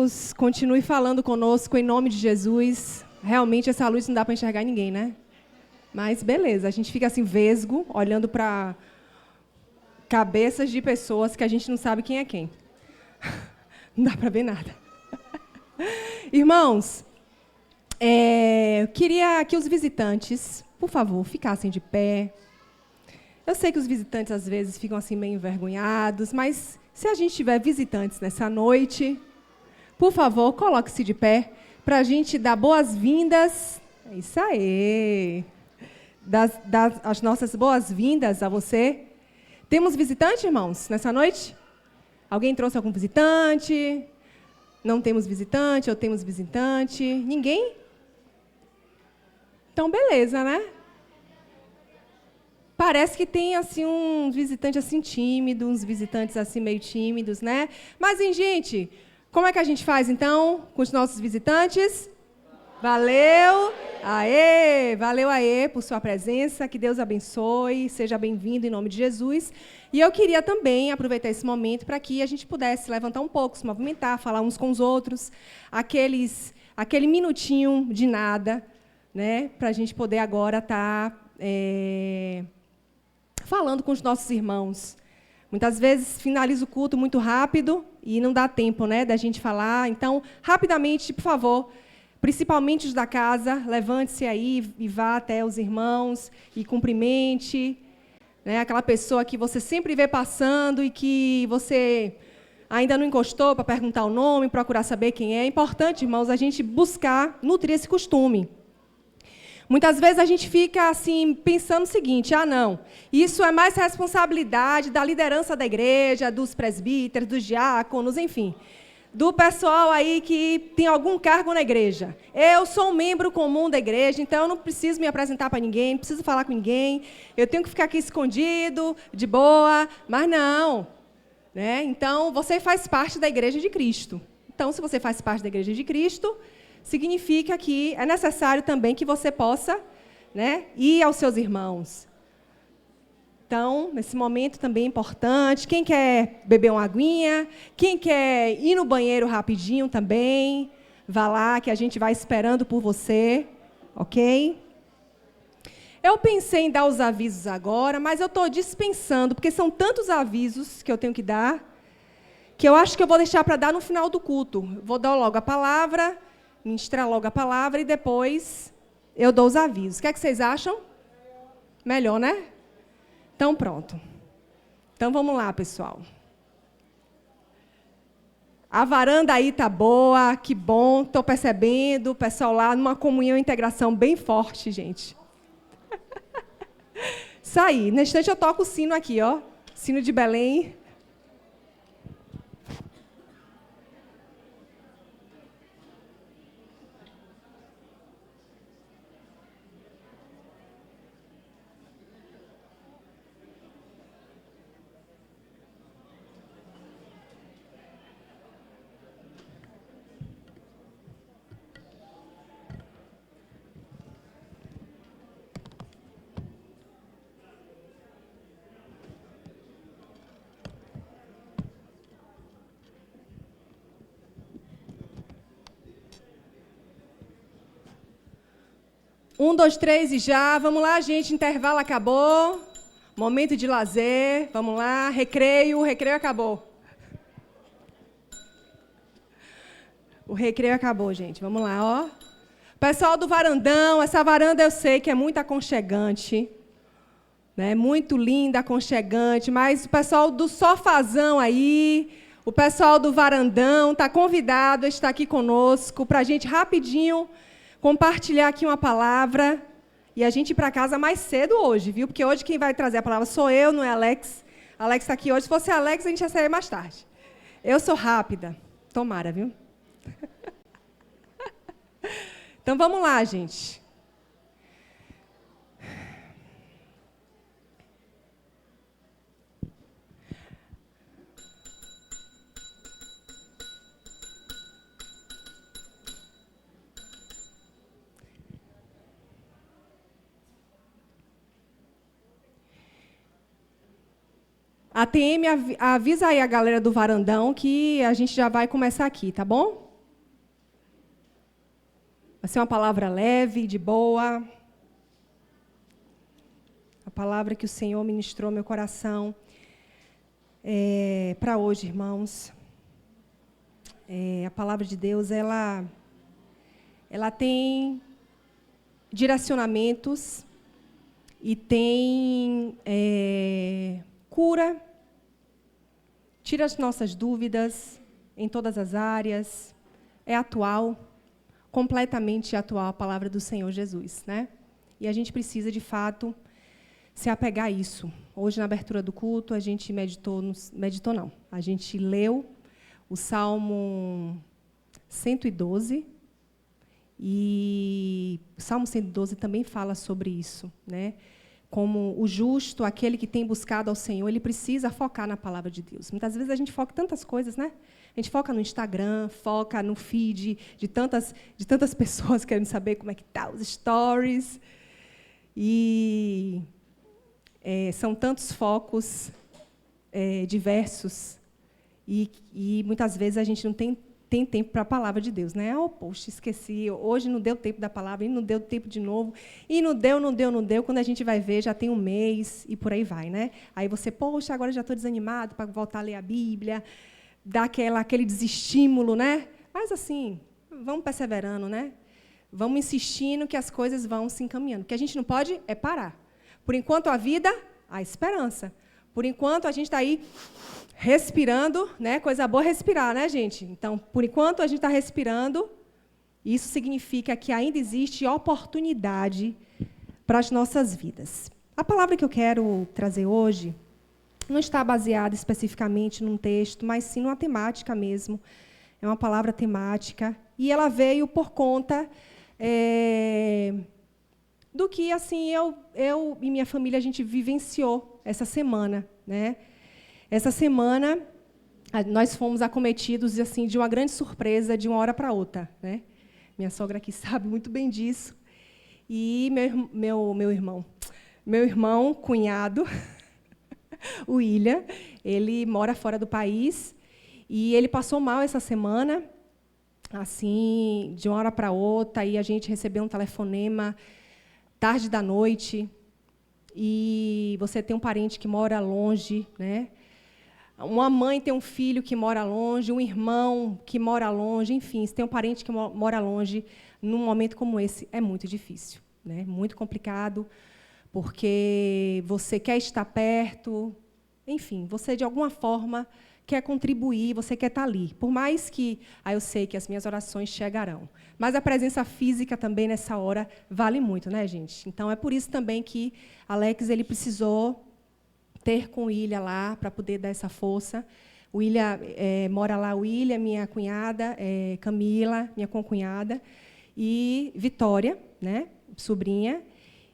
Deus continue falando conosco em nome de Jesus. Realmente essa luz não dá para enxergar ninguém, né? Mas beleza, a gente fica assim vesgo, olhando para cabeças de pessoas que a gente não sabe quem é quem. Não dá para ver nada. Irmãos, eu queria que os visitantes, por favor, ficassem de pé. Eu sei que os visitantes às vezes ficam assim meio envergonhados, mas se a gente tiver visitantes nessa noite, por favor, coloque-se de pé para a gente dar boas-vindas. É isso aí. As nossas boas-vindas a você. Temos visitante, irmãos, nessa noite? Alguém trouxe algum visitante? Não temos visitante ou temos visitante? Ninguém? Então, beleza, né? Parece que tem assim um visitante assim tímido, uns visitantes assim meio tímidos, né? Mas, gente, como é que a gente faz então com os nossos visitantes? Valeu! Aê! Valeu, aê, por sua presença. Que Deus abençoe. Seja bem-vindo em nome de Jesus. E eu queria também aproveitar esse momento para que a gente pudesse levantar um pouco, se movimentar, falar uns com os outros, aquele minutinho de nada, né? Para a gente poder agora estar falando com os nossos irmãos. Muitas vezes finaliza o culto muito rápido e não dá tempo, né, da gente falar. Então, rapidamente, por favor, principalmente os da casa, levante-se aí e vá até os irmãos e cumprimente, né, aquela pessoa que você sempre vê passando e que você ainda não encostou para perguntar o nome, procurar saber quem é. É importante, irmãos, a gente buscar nutrir esse costume. Muitas vezes a gente fica assim pensando o seguinte: não, isso é mais responsabilidade da liderança da igreja, dos presbíteros, dos diáconos, enfim, do pessoal aí que tem algum cargo na igreja. Eu sou um membro comum da igreja, então eu não preciso me apresentar para ninguém, não preciso falar com ninguém, eu tenho que ficar aqui escondido, de boa, mas não, né? Então, você faz parte da igreja de Cristo. Então, se você faz parte da igreja de Cristo, significa que é necessário também que você possa, né, ir aos seus irmãos. Então, nesse momento também é importante. Quem quer beber uma aguinha, quem quer ir no banheiro rapidinho também, vá lá, que a gente vai esperando por você, ok? Eu pensei em dar os avisos agora, mas eu estou dispensando, porque são tantos avisos que eu tenho que dar, que eu acho que eu vou deixar para dar no final do culto. Vou dar logo a palavra, ministrar logo a palavra e depois eu dou os avisos. O que é que vocês acham? Melhor, né? Então, pronto. Então, vamos lá, pessoal. A varanda aí tá boa, que bom. Estou percebendo o pessoal lá numa comunhão e integração bem forte, gente. Isso aí. Na instante eu toco o sino aqui, ó. Sino de Belém. Um, dois, três e já. Vamos lá, gente. Intervalo acabou. Momento de lazer. Vamos lá. Recreio. O recreio acabou. O recreio acabou, gente. Vamos lá, ó. Pessoal do varandão. Essa varanda eu sei que é muito aconchegante. Né? Muito linda, aconchegante. Mas o pessoal do sofazão aí, o pessoal do varandão, está convidado a estar aqui conosco para a gente rapidinho compartilhar aqui uma palavra e a gente ir para casa mais cedo hoje, viu? Porque hoje quem vai trazer a palavra sou eu, não é Alex. Alex está aqui hoje. Se fosse Alex, a gente ia sair mais tarde. Eu sou rápida. Tomara, viu? Então, vamos lá, gente. A TM avisa aí a galera do varandão que a gente já vai começar aqui, tá bom? Vai ser uma palavra leve, de boa. A palavra que o Senhor ministrou ao meu coração para hoje, irmãos. A palavra de Deus, ela tem direcionamentos e tem cura, tira as nossas dúvidas em todas as áreas, é atual, completamente atual a palavra do Senhor Jesus, né? E a gente precisa, de fato, se apegar a isso. Hoje, na abertura do culto, a gente a gente leu o Salmo 112, e o Salmo 112 também fala sobre isso, né? Como o justo, aquele que tem buscado ao Senhor, ele precisa focar na palavra de Deus. Muitas vezes a gente foca em tantas coisas, né? A gente foca no Instagram, foca no feed de tantas pessoas querendo saber como é que tá os stories. E são tantos focos diversos e muitas vezes a gente não tem tempo para a palavra de Deus, né? Poxa, esqueci, hoje não deu tempo da palavra, e não deu tempo de novo, e não deu, quando a gente vai ver, já tem um mês, e por aí vai, né? Aí você, poxa, agora já estou desanimado para voltar a ler a Bíblia, dá aquele desestímulo, né? Mas assim, vamos perseverando, né? Vamos insistindo que as coisas vão se encaminhando. O que a gente não pode é parar. Por enquanto, a vida, a esperança. Por enquanto, a gente está aí respirando, né? Coisa boa respirar, né, gente? Então, por enquanto a gente está respirando, isso significa que ainda existe oportunidade para as nossas vidas. A palavra que eu quero trazer hoje não está baseada especificamente num texto, mas sim numa temática mesmo. É uma palavra temática e ela veio por conta do que assim eu e minha família a gente vivenciou essa semana, né? Essa semana, nós fomos acometidos assim, de uma grande surpresa de uma hora para outra, né? Minha sogra aqui sabe muito bem disso. E meu irmão, cunhado, o William, ele mora fora do país e ele passou mal essa semana, assim, de uma hora para outra, e a gente recebeu um telefonema tarde da noite, e você tem um parente que mora longe, né? Uma mãe tem um filho que mora longe, um irmão que mora longe, enfim, se tem um parente que mora longe, num momento como esse, é muito difícil, né? Muito complicado, porque você quer estar perto, enfim, você, de alguma forma, quer contribuir, você quer estar ali. Por mais que, eu sei que as minhas orações chegarão. Mas a presença física também, nessa hora, vale muito, né, gente? Então, é por isso também que Alex ele precisou ter com o William lá, para poder dar essa força. O William, mora lá, o William, minha cunhada, Camila, minha concunhada, e Vitória, né, sobrinha.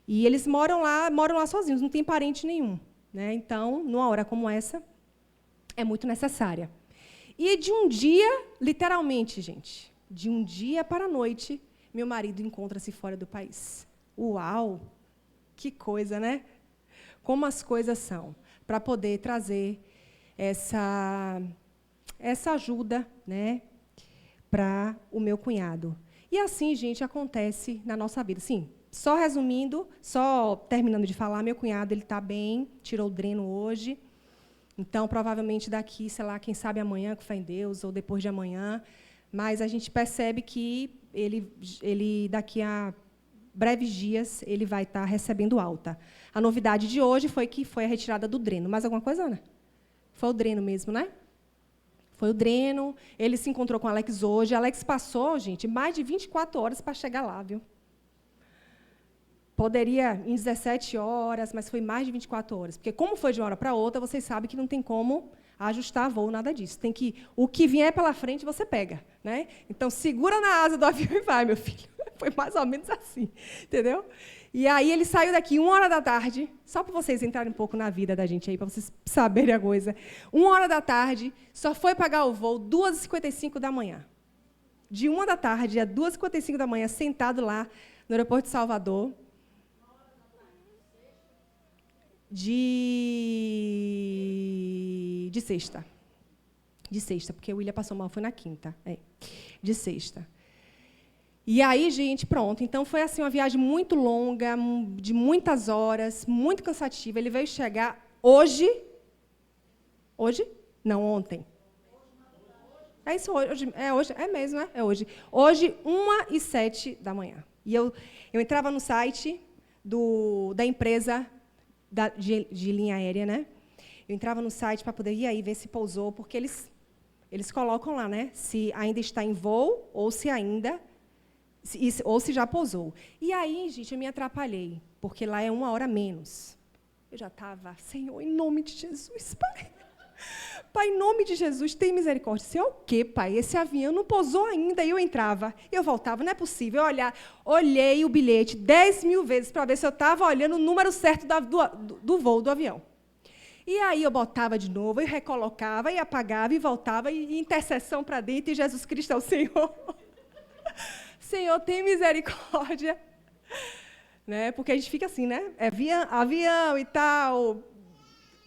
E eles moram lá sozinhos, não tem parente nenhum, né? Então, numa hora como essa, é muito necessária. E de um dia, literalmente, gente, de um dia para a noite, meu marido encontra-se fora do país. Uau! Que coisa, né? Como as coisas são, para poder trazer essa ajuda, né, para o meu cunhado. E assim, gente, acontece na nossa vida. Sim, só resumindo, só terminando de falar, meu cunhado ele está bem, tirou o dreno hoje. Então, provavelmente daqui, sei lá, quem sabe amanhã, com fé em Deus, ou depois de amanhã. Mas a gente percebe que ele daqui a breves dias, ele vai estar recebendo alta. A novidade de hoje foi que foi a retirada do dreno. Mais alguma coisa, Ana? Foi o dreno mesmo, né? Foi o dreno. Ele se encontrou com o Alex hoje. Alex passou, gente, mais de 24 horas para chegar lá, viu? Poderia em 17 horas, mas foi mais de 24 horas. Porque, como foi de uma hora para outra, vocês sabem que não tem como ajustar voo, nada disso. Tem que, o que vier pela frente, você pega, né? Então, segura na asa do avião e vai, meu filho. Foi mais ou menos assim, entendeu? E aí ele saiu daqui 1h, só para vocês entrarem um pouco na vida da gente aí, para vocês saberem a coisa. 1h, só foi pagar o voo 2h55 da manhã. De 1h a 2h55 sentado lá no aeroporto de Salvador. De sexta. De sexta, porque o William passou mal, foi na quinta. De sexta. E aí, gente, pronto. Então, foi assim uma viagem muito longa, de muitas horas, muito cansativa. Ele veio chegar hoje. Hoje? Não, ontem. É isso hoje. É hoje? É mesmo, né? É hoje. Hoje, 1h07 da manhã. E eu entrava no site da empresa de linha aérea, né? Eu entrava no site para poder ir aí ver se pousou, porque eles colocam lá, né? Se ainda está em voo ou se ainda... ou se já pousou. E aí, gente, eu me atrapalhei, porque lá é 1 hora menos. Eu já estava, Senhor, em nome de Jesus, Pai. Pai, em nome de Jesus, tem misericórdia. Senhor, o quê, Pai? Esse avião não pousou ainda. E eu entrava, eu voltava, não é possível. Olhei o bilhete 10.000 vezes para ver se eu estava olhando o número certo do voo do avião. E aí eu botava de novo, e recolocava, e apagava, e voltava, e intercessão para dentro, e Jesus Cristo é o Senhor. Senhor, tem misericórdia. Né? Porque a gente fica assim, né? É avião e tal.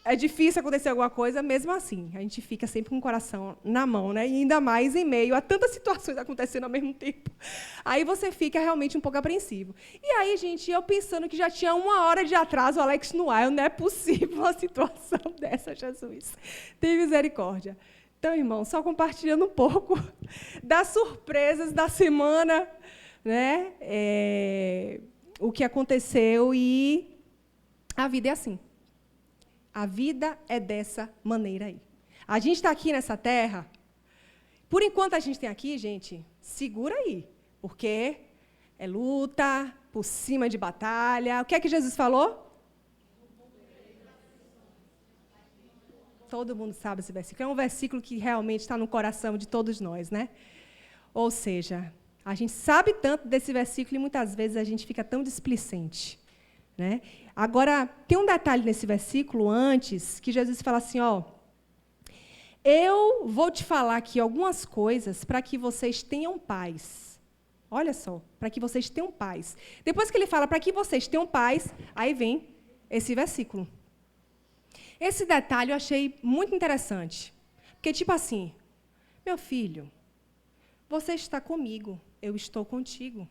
É difícil acontecer alguma coisa, mesmo assim. A gente fica sempre com o coração na mão, né? E ainda mais em meio a tantas situações acontecendo ao mesmo tempo. Aí você fica realmente um pouco apreensivo. E aí, gente, eu pensando que já tinha 1 hora de atraso, o Alex no ar. Não é possível uma situação dessa, Jesus. Tem misericórdia. Então, irmão, só compartilhando um pouco das surpresas da semana, né? O que aconteceu, e a vida é assim. A vida é dessa maneira aí. A gente está aqui nessa terra, por enquanto a gente tem aqui, gente, segura aí, porque é luta, por cima de batalha. O que é que Jesus falou? Todo mundo sabe esse versículo. É um versículo que realmente está no coração de todos nós, né? Ou seja, a gente sabe tanto desse versículo e muitas vezes a gente fica tão displicente, né? Agora, tem um detalhe nesse versículo antes, que Jesus fala assim, ó, eu vou te falar aqui algumas coisas para que vocês tenham paz. Olha só, para que vocês tenham paz. Depois que ele fala para que vocês tenham paz, aí vem esse versículo. Esse detalhe eu achei muito interessante. Porque, tipo assim, meu filho, você está comigo, eu estou contigo.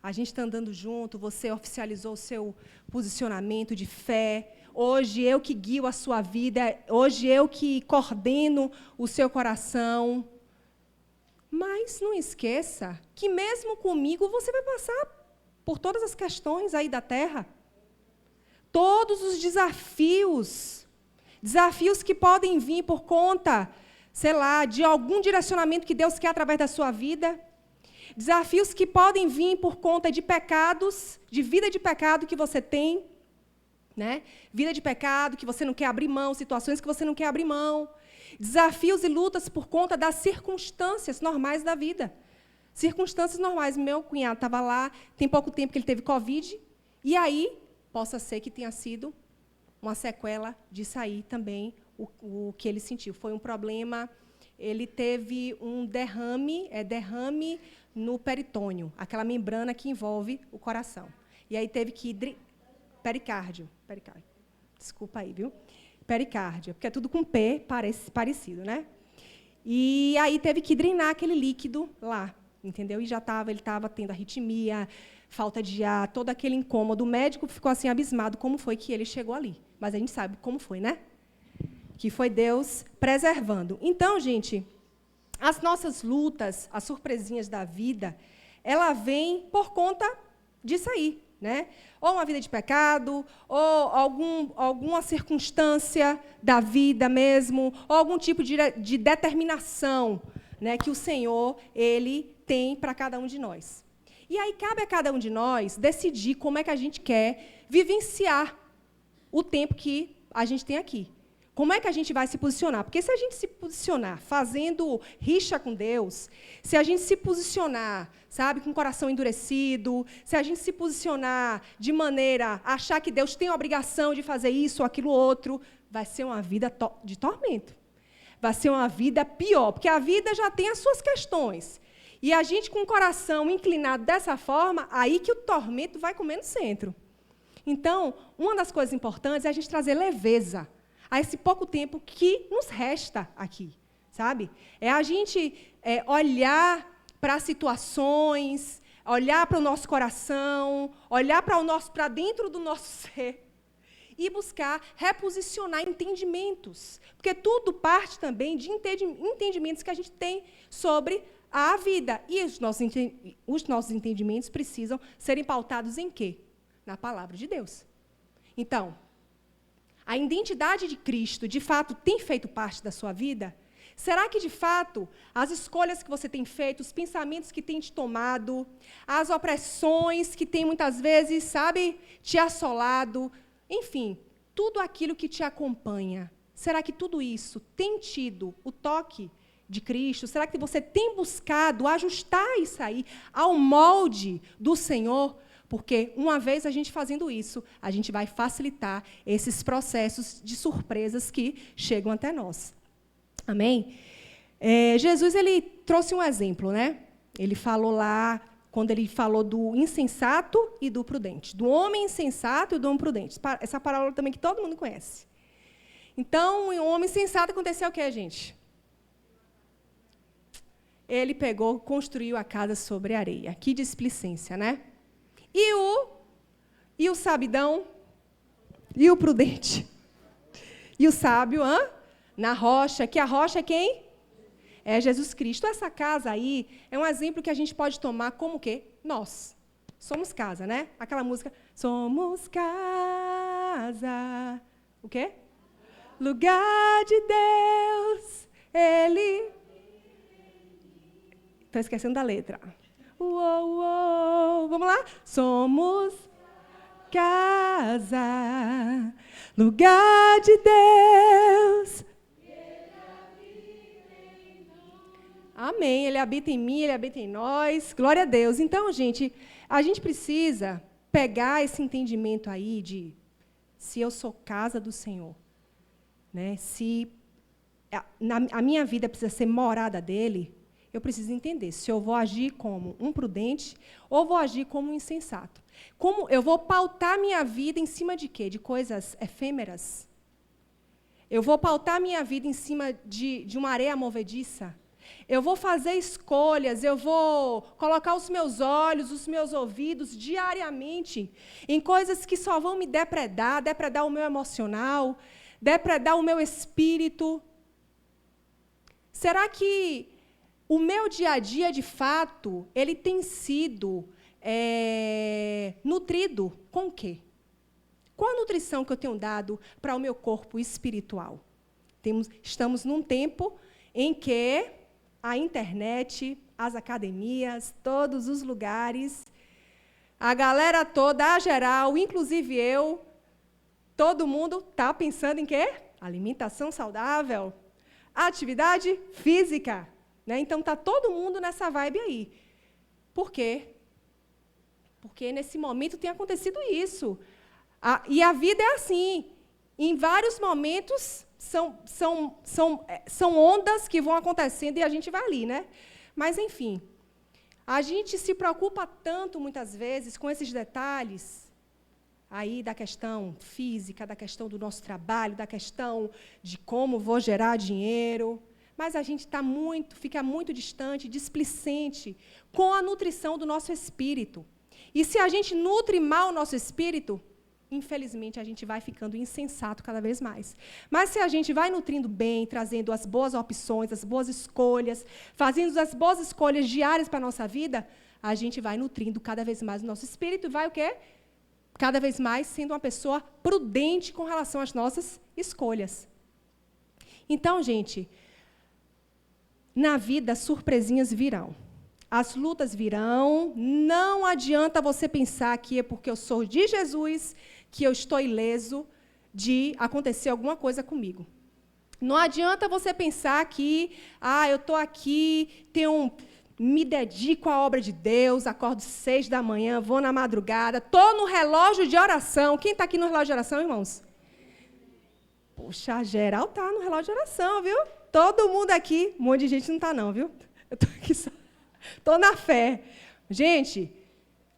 A gente está andando junto, você oficializou o seu posicionamento de fé. Hoje eu que guio a sua vida, hoje eu que coordeno o seu coração. Mas não esqueça que mesmo comigo você vai passar por todas as questões aí da terra. Todos os desafios que podem vir por conta, sei lá, de algum direcionamento que Deus quer através da sua vida. Desafios que podem vir por conta de pecados, de vida de pecado que você tem, né? Vida de pecado que você não quer abrir mão, situações que você não quer abrir mão. Desafios e lutas por conta das circunstâncias normais da vida. Circunstâncias normais. Meu cunhado estava lá, tem pouco tempo que ele teve Covid, e aí possa ser que tenha sido uma sequela disso aí também, o que ele sentiu. Foi um problema, ele teve um derrame no peritônio, aquela membrana que envolve o coração. E aí teve que pericárdio. Desculpa aí, viu? Pericárdio, porque é tudo com P, parecido, né? E aí teve que drenar aquele líquido lá, entendeu? E ele estava tendo arritmia, falta de ar, todo aquele incômodo. O médico ficou assim abismado como foi que ele chegou ali. Mas a gente sabe como foi, né? Que foi Deus preservando. Então, gente, as nossas lutas, as surpresinhas da vida, ela vem por conta disso aí, né? Ou uma vida de pecado, ou alguma circunstância da vida mesmo, ou algum tipo de determinação, né, que o Senhor ele tem para cada um de nós. E aí cabe a cada um de nós decidir como é que a gente quer vivenciar o tempo que a gente tem aqui. Como é que a gente vai se posicionar? Porque se a gente se posicionar fazendo rixa com Deus, se a gente se posicionar, sabe, com o coração endurecido, se a gente se posicionar de maneira a achar que Deus tem a obrigação de fazer isso ou aquilo outro, vai ser uma vida de tormento. Vai ser uma vida pior, porque a vida já tem as suas questões. E a gente com o coração inclinado dessa forma, aí que o tormento vai comendo centro. Então, uma das coisas importantes é a gente trazer leveza a esse pouco tempo que nos resta aqui, sabe? É a gente olhar para situações, olhar para o nosso coração, olhar para dentro do nosso ser e buscar reposicionar entendimentos. Porque tudo parte também de entendimentos que a gente tem sobre a vida. E os nossos entendimentos precisam serem pautados em quê? Na palavra de Deus. Então, a identidade de Cristo, de fato, tem feito parte da sua vida? Será que, de fato, as escolhas que você tem feito, os pensamentos que tem te tomado, as opressões que tem, muitas vezes, sabe, te assolado, enfim, tudo aquilo que te acompanha, será que tudo isso tem tido o toque de Cristo? Será que você tem buscado ajustar isso aí ao molde do Senhor? Porque, uma vez a gente fazendo isso, a gente vai facilitar esses processos de surpresas que chegam até nós. Amém? Jesus, ele trouxe um exemplo, né? Ele falou lá, quando ele falou do insensato e do prudente. Do homem insensato e do homem prudente. Essa parábola também que todo mundo conhece. Então, o homem insensato aconteceu o quê, gente? Ele pegou, construiu a casa sobre areia. Que displicência, né? E o sabidão? E o prudente? E o sábio, na rocha. Que a rocha é quem? É Jesus Cristo. Essa casa aí é um exemplo que a gente pode tomar como o quê? Nós. Somos casa, né? Aquela música, somos casa. O quê? Lugar de Deus, Ele... Estou esquecendo da letra. Uou, uou. Vamos lá? Somos casa, lugar de Deus. Amém. Ele habita em mim, Ele habita em nós. Glória a Deus. Então, gente, a gente precisa pegar esse entendimento aí de se eu sou casa do Senhor, né? Se a minha vida precisa ser morada dEle, eu preciso entender se eu vou agir como um prudente ou vou agir como um insensato. Como eu vou pautar minha vida em cima de quê? De coisas efêmeras? Eu vou pautar minha vida em cima de uma areia movediça? Eu vou fazer escolhas, eu vou colocar os meus olhos, os meus ouvidos diariamente em coisas que só vão me depredar o meu emocional, depredar o meu espírito. Será que o meu dia a dia, de fato, ele tem sido nutrido com o quê? Qual a nutrição que eu tenho dado para o meu corpo espiritual? Estamos num tempo em que a internet, as academias, todos os lugares, a galera toda, a geral, inclusive eu, todo mundo está pensando em quê? Alimentação saudável, atividade física. Né? Então, está todo mundo nessa vibe aí. Por quê? Porque nesse momento tem acontecido isso. E a vida é assim. Em vários momentos, são ondas que vão acontecendo e a gente vai ali, né? Mas, enfim, a gente se preocupa tanto, muitas vezes, com esses detalhes aí da questão física, da questão do nosso trabalho, da questão de como vou gerar dinheiro, mas a gente fica muito distante, displicente com a nutrição do nosso espírito. E se a gente nutre mal o nosso espírito, infelizmente, a gente vai ficando insensato cada vez mais. Mas se a gente vai nutrindo bem, trazendo as boas opções, as boas escolhas, fazendo as boas escolhas diárias para a nossa vida, a gente vai nutrindo cada vez mais o nosso espírito e vai o quê? Cada vez mais sendo uma pessoa prudente com relação às nossas escolhas. Então, gente, na vida, surpresinhas virão. As lutas virão. Não adianta você pensar que é porque eu sou de Jesus que eu estou ileso de acontecer alguma coisa comigo. Não adianta você pensar que eu estou aqui, me dedico à obra de Deus, acordo 6 da manhã, vou na madrugada, estou no relógio de oração. Quem está aqui no relógio de oração, irmãos? Poxa, geral está no relógio de oração, viu? Todo mundo aqui, um monte de gente não está não, viu? Eu estou aqui só, estou na fé. Gente,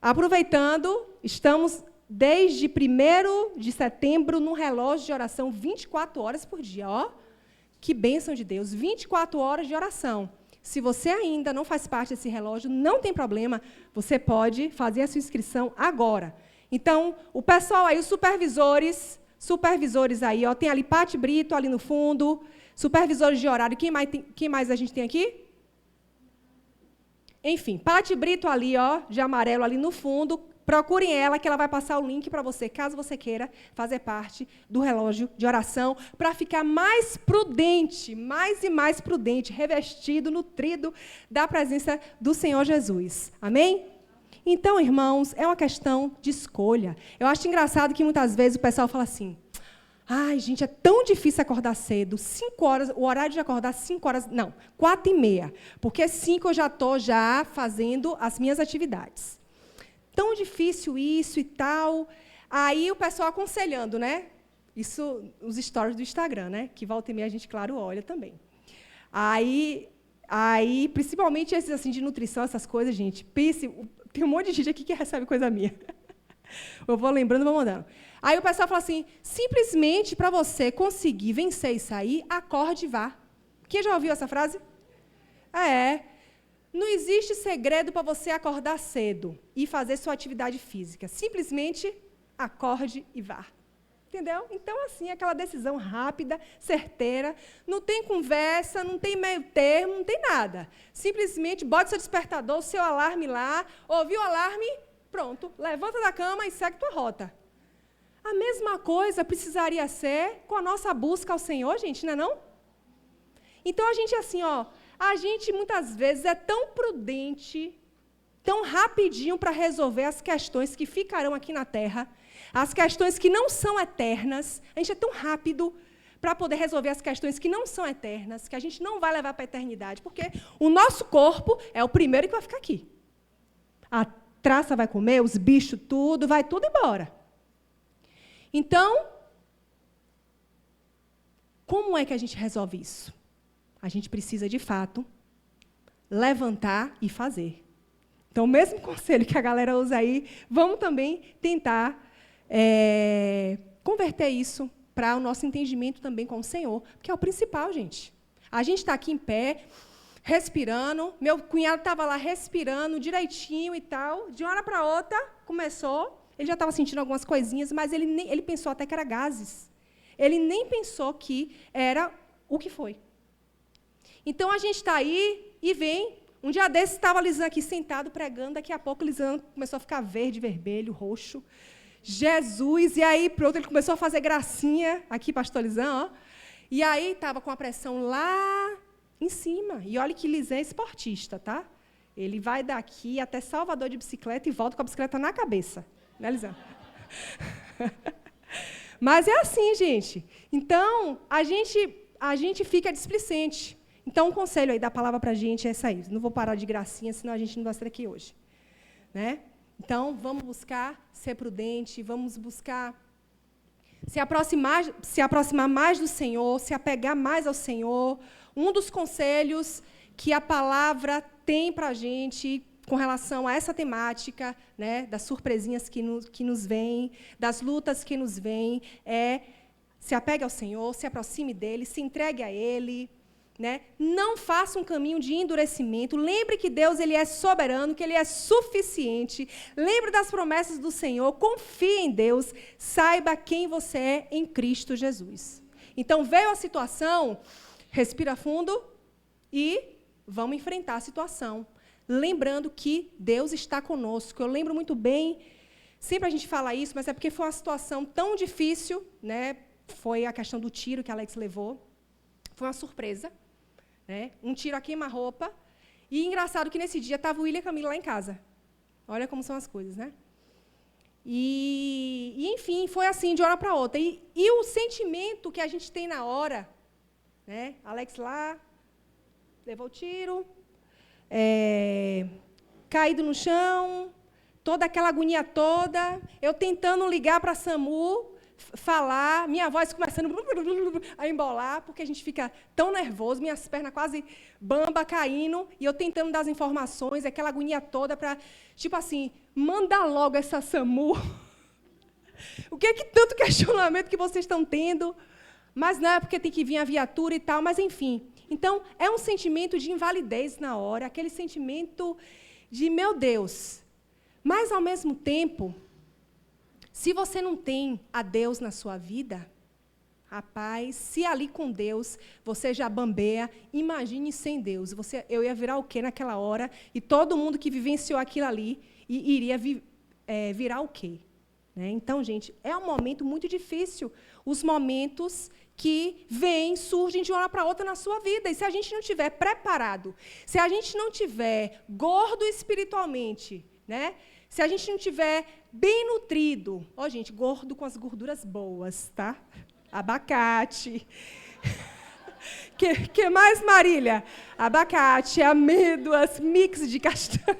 aproveitando, estamos desde 1º de setembro no relógio de oração 24 horas por dia. Ó, que bênção de Deus, 24 horas de oração. Se você ainda não faz parte desse relógio, não tem problema, você pode fazer a sua inscrição agora. Então, o pessoal aí, os supervisores aí, ó, tem ali Pati Brito ali no fundo, supervisores de horário. Quem mais a gente tem aqui? Enfim, Pati Brito ali, ó, de amarelo ali no fundo. Procurem ela, que ela vai passar o link para você, caso você queira fazer parte do relógio de oração, para ficar mais prudente, mais e mais prudente, revestido, nutrido da presença do Senhor Jesus. Amém? Então, irmãos, é uma questão de escolha. Eu acho engraçado que muitas vezes o pessoal fala assim, ai, gente, é tão difícil acordar cedo, 5 horas, o horário de acordar 5 horas, não, 4h30, porque 5 eu já estou fazendo as minhas atividades. Tão difícil isso e tal. Aí o pessoal aconselhando, né? Isso, os stories do Instagram, né? Que volta e meia a gente, claro, olha também. Aí principalmente esses assim, de nutrição, essas coisas, gente, tem um monte de gente aqui que recebe coisa minha. Eu vou lembrando, vou mandando. Aí o pessoal fala assim, simplesmente para você conseguir vencer isso aí, acorde e vá. Quem já ouviu essa frase? Não existe segredo para você acordar cedo e fazer sua atividade física. Simplesmente acorde e vá. Entendeu? Então, assim, aquela decisão rápida, certeira, não tem conversa, não tem meio termo, não tem nada. Simplesmente bote seu despertador, o seu alarme lá, ouviu o alarme, pronto, levanta da cama e segue tua rota. A mesma coisa precisaria ser com a nossa busca ao Senhor, gente, não é não? Então, a gente, assim, ó, a gente, muitas vezes, é tão prudente, tão rapidinho para resolver as questões que ficarão aqui na Terra, as questões que não são eternas, a gente é tão rápido para poder resolver as questões que não são eternas, que a gente não vai levar para a eternidade, porque o nosso corpo é o primeiro que vai ficar aqui. A traça vai comer, os bichos, tudo, vai tudo embora. Então, como é que a gente resolve isso? A gente precisa, de fato, levantar e fazer. Então, o mesmo conselho que a galera usa aí, vamos também tentar converter isso para o nosso entendimento também com o Senhor, que é o principal, gente. A gente está aqui em pé, respirando, meu cunhado estava lá respirando direitinho e tal, de uma hora para outra, começou, ele já estava sentindo algumas coisinhas, mas ele pensou até que era gases. Ele nem pensou que era o que foi. Então, a gente está aí e vem. Um dia desses, estava Lisan aqui sentado, pregando. Daqui a pouco, Lisan começou a ficar verde, vermelho, roxo. Jesus! E aí, pronto, ele começou a fazer gracinha. Aqui, pastor Lisan, ó. E aí, estava com a pressão lá em cima. E olha que Lisan é esportista, tá? Ele vai daqui até Salvador de bicicleta e volta com a bicicleta na cabeça. Né, Lisan? Mas é assim, gente. Então, a gente fica displicente. Então, um conselho aí da palavra para a gente é essa aí. Não vou parar de gracinha, senão a gente não vai estar aqui hoje. Né? Então, vamos buscar ser prudente, vamos buscar se aproximar mais do Senhor, se apegar mais ao Senhor. Um dos conselhos que a palavra tem para a gente com relação a essa temática, né, das surpresinhas que nos vêm, das lutas que nos vêm, é se apegue ao Senhor, se aproxime dEle, se entregue a Ele. Né? Não faça um caminho de endurecimento. Lembre que Deus ele é soberano, que Ele é suficiente. Lembre das promessas do Senhor. Confie em Deus. Saiba quem você é em Cristo Jesus. Então, veio a situação, respira fundo e vamos enfrentar a situação. Lembrando que Deus está conosco. Eu lembro muito bem, sempre a gente fala isso, mas é porque foi uma situação tão difícil, né? Foi a questão do tiro que Alex levou. Foi uma surpresa. Né? Um tiro a queima-roupa. E engraçado que nesse dia estava o William e a Camila lá em casa. Olha como são as coisas, né? Enfim, foi assim, de hora para outra. E o sentimento que a gente tem na hora, né? Alex lá, levou o tiro, caído no chão, toda aquela agonia toda, eu tentando ligar para a SAMU, falar, minha voz começando a embolar, porque a gente fica tão nervoso, minhas pernas quase bamba caindo, e eu tentando dar as informações, aquela agonia toda para, tipo assim, mandar logo essa SAMU. O que é que tanto questionamento que vocês estão tendo? Mas não é porque tem que vir a viatura e tal, mas enfim. Então, é um sentimento de invalidez na hora, aquele sentimento de, meu Deus. Mas, ao mesmo tempo, se você não tem a Deus na sua vida, rapaz, se ali com Deus você já bambeia, imagine sem Deus. Eu ia virar o quê naquela hora? E todo mundo que vivenciou aquilo ali iria virar o quê? Né? Então, gente, é um momento muito difícil. Os momentos que surgem de uma hora para outra na sua vida. E se a gente não estiver preparado, se a gente não estiver gordo espiritualmente, né? Se a gente não estiver bem nutrido, gente, gordo com as gorduras boas, tá? Abacate. Que mais, Marília? Abacate, amêndoas, mix de castanha.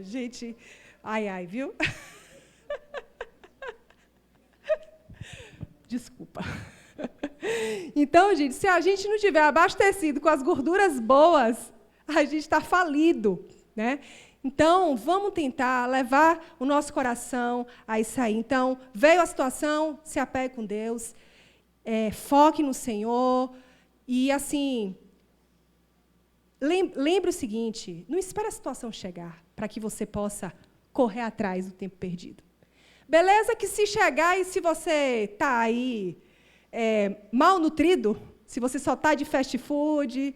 Gente, ai, viu? Desculpa. Então, gente, se a gente não tiver abastecido com as gorduras boas, a gente está falido, né? Então, vamos tentar levar o nosso coração a isso aí. Então, veio a situação, se apegue com Deus, foque no Senhor. E, assim, lembre o seguinte, não espere a situação chegar para que você possa correr atrás do tempo perdido. Beleza que se chegar e se você está aí mal nutrido, se você só está de fast food,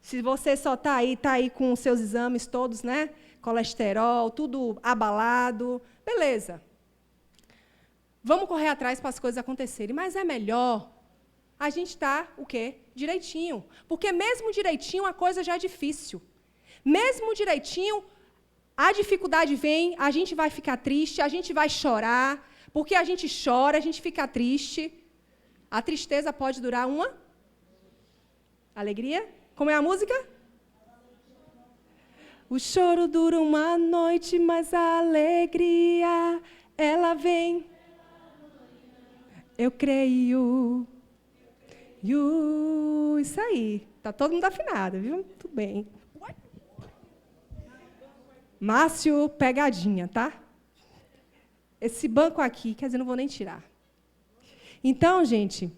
se você só está aí com os seus exames todos, né? Colesterol, tudo abalado, beleza. Vamos correr atrás para as coisas acontecerem, mas é melhor a gente estar, o quê? Direitinho. Porque mesmo direitinho a coisa já é difícil. Mesmo direitinho, a dificuldade vem, a gente vai ficar triste, a gente vai chorar, porque a gente chora, a gente fica triste. A tristeza pode durar uma alegria. Como é a música? O choro dura uma noite, mas a alegria, ela vem. Eu creio. Isso aí. Está todo mundo afinado, viu? Tudo bem. Márcio, pegadinha, tá? Esse banco aqui, quer dizer, não vou nem tirar. Então, gente,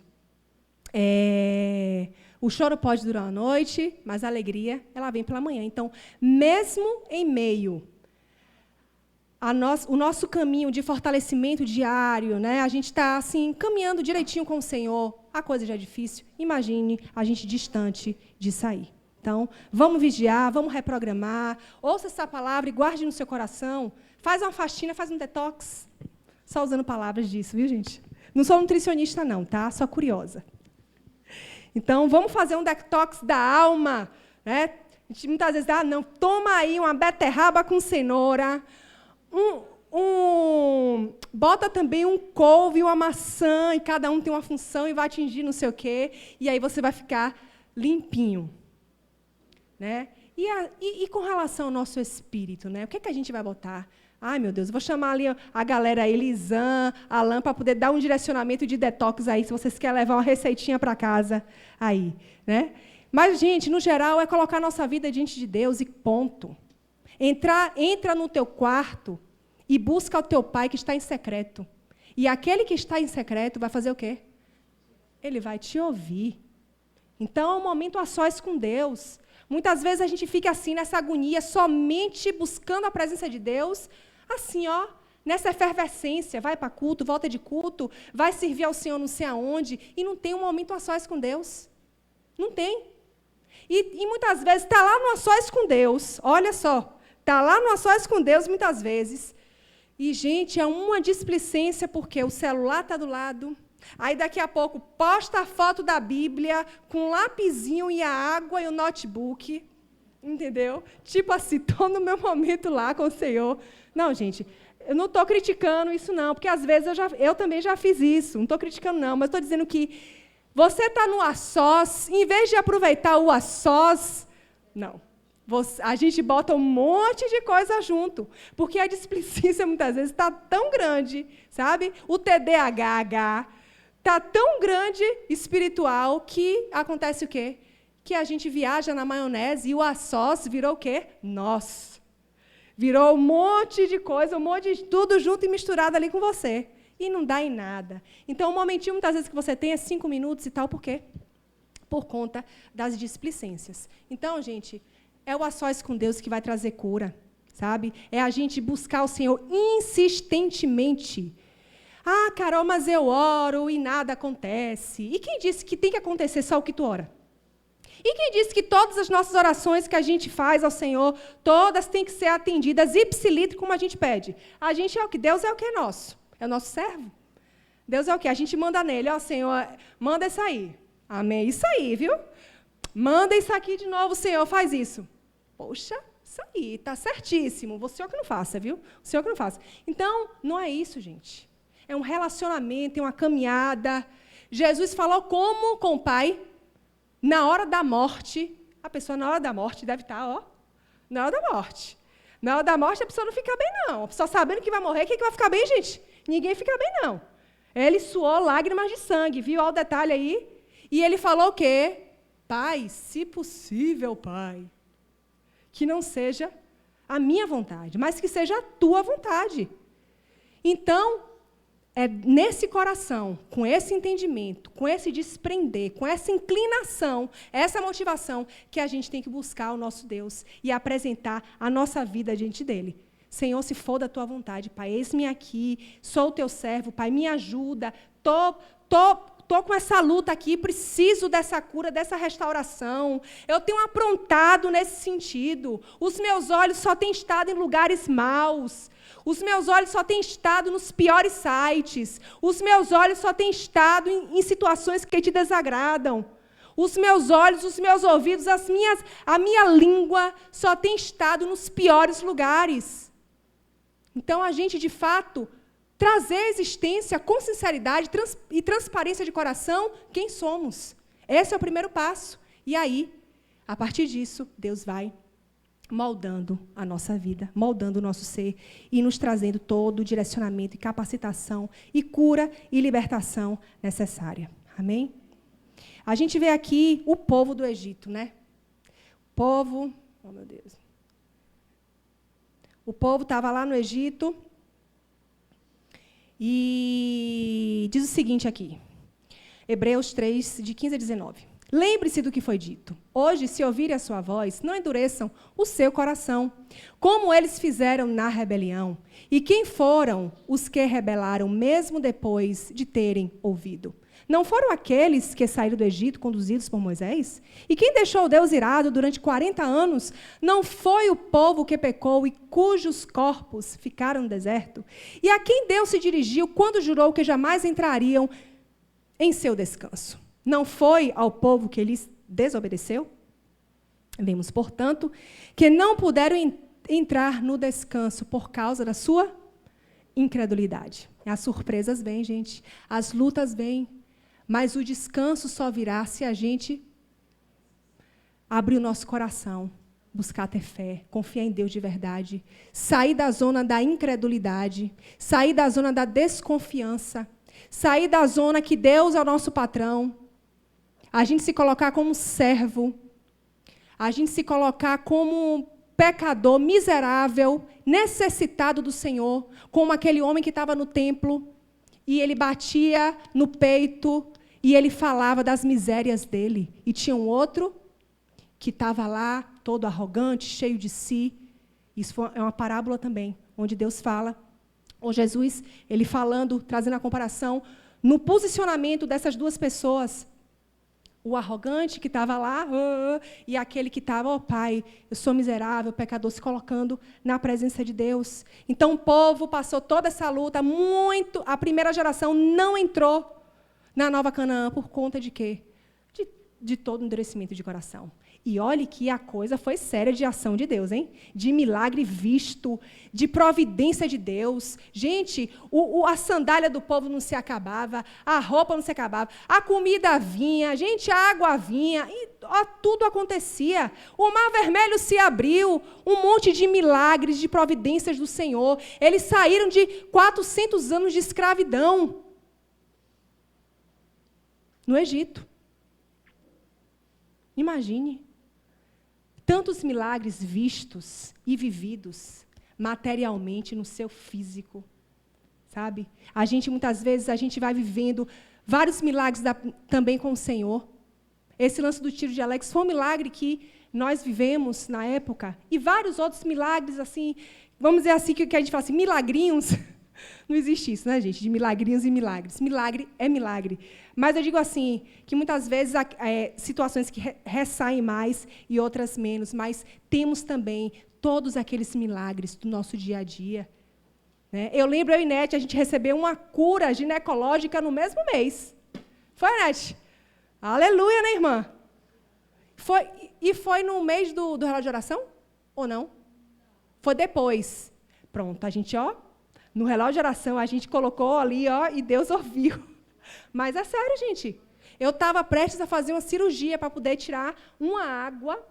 o choro pode durar uma noite, mas a alegria, ela vem pela manhã. Então, mesmo em meio o nosso caminho de fortalecimento diário, né? A gente está assim, caminhando direitinho com o Senhor, a coisa já é difícil, imagine a gente distante de sair. Então, vamos vigiar, vamos reprogramar, ouça essa palavra e guarde no seu coração, faz uma faxina, faz um detox. Só usando palavras disso, viu, gente? Não sou nutricionista, não, tá? Só curiosa. Então, vamos fazer um detox da alma, né? A gente muitas vezes, não, toma aí uma beterraba com cenoura, bota também um couve, uma maçã, e cada um tem uma função e vai atingir não sei o quê, e aí você vai ficar limpinho. Né? E com relação ao nosso espírito, né? O que é que a gente vai botar? Ai, meu Deus, eu vou chamar ali a galera aí, Lisan, Alan, para poder dar um direcionamento de detox aí, se vocês querem levar uma receitinha para casa aí, né? Mas, gente, no geral, é colocar a nossa vida diante de Deus e ponto. Entra no teu quarto e busca o teu pai que está em secreto. E aquele que está em secreto vai fazer o quê? Ele vai te ouvir. Então, é um momento a sós com Deus. Muitas vezes a gente fica assim, nessa agonia, somente buscando a presença de Deus, assim, nessa efervescência, vai para culto, volta de culto, vai servir ao Senhor não sei aonde, e não tem um momento a sós com Deus. Não tem. E muitas vezes está lá no a sós com Deus, olha só, está lá no a sós com Deus muitas vezes, e, gente, é uma displicência, porque o celular está do lado. Aí, daqui a pouco, posta a foto da Bíblia com um lapisinho e a água e o notebook. Entendeu? Tipo assim, estou no meu momento lá com o Senhor. Não, gente, eu não estou criticando isso, não, porque, às vezes, eu também já fiz isso. Não estou criticando, não, mas estou dizendo que você está no a sós, em vez de aproveitar o a sós, não. A gente bota um monte de coisa junto, porque a displicência, muitas vezes, está tão grande, sabe? O TDAH está tão grande espiritual que acontece o quê? Que a gente viaja na maionese e o a sós virou o quê? Nós. Virou um monte de coisa, um monte de tudo junto e misturado ali com você. E não dá em nada. Então, um momentinho, muitas vezes, que você tem é 5 minutos e tal, por quê? por conta das displicências. Então, gente, é o a sós com Deus que vai trazer cura, sabe? É a gente buscar o Senhor insistentemente. Ah, Carol, mas eu oro e nada acontece. E quem disse que tem que acontecer só o que tu ora? E quem disse que todas as nossas orações que a gente faz ao Senhor, todas têm que ser atendidas ipsiliter como a gente pede? A gente é o que? Deus é o que é nosso? É o nosso servo. Deus é o que? A gente manda nele. Ó, Senhor, manda isso aí. Amém. Isso aí, viu? Manda isso aqui de novo, Senhor, faz isso. Poxa, isso aí, está certíssimo. O Senhor que não faça, viu? O Senhor que não faça. Então, não é isso, gente. É um relacionamento, é uma caminhada. Jesus falou como com o Pai? Na hora da morte, a pessoa na hora da morte deve estar, ó, na hora da morte. Na hora da morte a pessoa não fica bem, não. A pessoa sabendo que vai morrer, quem que vai ficar bem, gente? Ninguém fica bem, não. Ele suou lágrimas de sangue, viu? Olha o detalhe aí. E ele falou o quê? Pai, se possível, Pai, que não seja a minha vontade, mas que seja a tua vontade. Então, é nesse coração, com esse entendimento, com esse desprender, com essa inclinação, essa motivação, que a gente tem que buscar o nosso Deus e apresentar a nossa vida diante dele. Senhor, se for da tua vontade, Pai, eis-me aqui, sou o teu servo, Pai, me ajuda, estou com essa luta aqui, preciso dessa cura, dessa restauração. Eu tenho aprontado nesse sentido. Os meus olhos só têm estado em lugares maus. Os meus olhos só têm estado nos piores sites. Os meus olhos só têm estado em situações que te desagradam. Os meus olhos, os meus ouvidos, a minha língua só tem estado nos piores lugares. Então, a gente, de fato, trazer à existência com sinceridade e transparência de coração quem somos. Esse é o primeiro passo. E aí, a partir disso, Deus vai moldando a nossa vida, moldando o nosso ser e nos trazendo todo o direcionamento e capacitação e cura e libertação necessária. Amém? A gente vê aqui o povo do Egito, né? O povo, oh meu Deus. O povo estava lá no Egito e diz o seguinte aqui, Hebreus 3, de 15 a 19. Lembre-se do que foi dito. Hoje, se ouvirem a sua voz, não endureçam o seu coração, como eles fizeram na rebelião. E quem foram os que rebelaram, mesmo depois de terem ouvido? Não foram aqueles que saíram do Egito, conduzidos por Moisés? E quem deixou Deus irado durante 40 anos? Não foi o povo que pecou e cujos corpos ficaram no deserto? E a quem Deus se dirigiu quando jurou que jamais entrariam em seu descanso? Não foi ao povo que lhes desobedeceu? Vemos, portanto, que não puderam entrar no descanso por causa da sua incredulidade. As surpresas vêm, gente. As lutas vêm. Mas o descanso só virá se a gente abrir o nosso coração, buscar ter fé, confiar em Deus de verdade, sair da zona da incredulidade, sair da zona da desconfiança, sair da zona que Deus é o nosso patrão, a gente se colocar como servo, a gente se colocar como pecador, miserável, necessitado do Senhor, como aquele homem que estava no templo, e ele batia no peito, e ele falava das misérias dele. E tinha um outro que estava lá, todo arrogante, cheio de si. Isso é uma parábola também, onde Deus fala, ou Jesus, ele falando, trazendo a comparação, no posicionamento dessas duas pessoas. O arrogante que estava lá, e aquele que estava, ó Pai, eu sou miserável, pecador, se colocando na presença de Deus. Então o povo passou toda essa luta, a primeira geração não entrou na Nova Canaã por conta de quê? De todo o endurecimento de coração. E olhe que a coisa foi séria de ação de Deus, hein? De milagre visto, de providência de Deus. Gente, a sandália do povo não se acabava, a roupa não se acabava, a comida vinha, gente, a água vinha, e tudo acontecia. O Mar Vermelho se abriu, um monte de milagres, de providências do Senhor. Eles saíram de 400 anos de escravidão no Egito. Imagine. Tantos milagres vistos e vividos materialmente no seu físico, sabe? Muitas vezes, a gente vai vivendo vários milagres também com o Senhor. Esse lance do tiro de Alex foi um milagre que nós vivemos na época, e vários outros milagres, assim, vamos dizer assim, que a gente fala assim, milagrinhos. Não existe isso, né, gente? De milagrinhos e milagres. Milagre é milagre. Mas eu digo assim, que muitas vezes há situações que ressaem mais e outras menos, mas temos também todos aqueles milagres do nosso dia a dia. Né? Eu lembro, eu e Nete, a gente recebeu uma cura ginecológica no mesmo mês. Foi, Nete? Aleluia, né, irmã? Foi no mês do relógio de oração? Ou não? Foi depois. Pronto, a gente, no relógio de oração, a gente colocou ali, e Deus ouviu. Mas é sério, gente. Eu estava prestes a fazer uma cirurgia para poder tirar uma água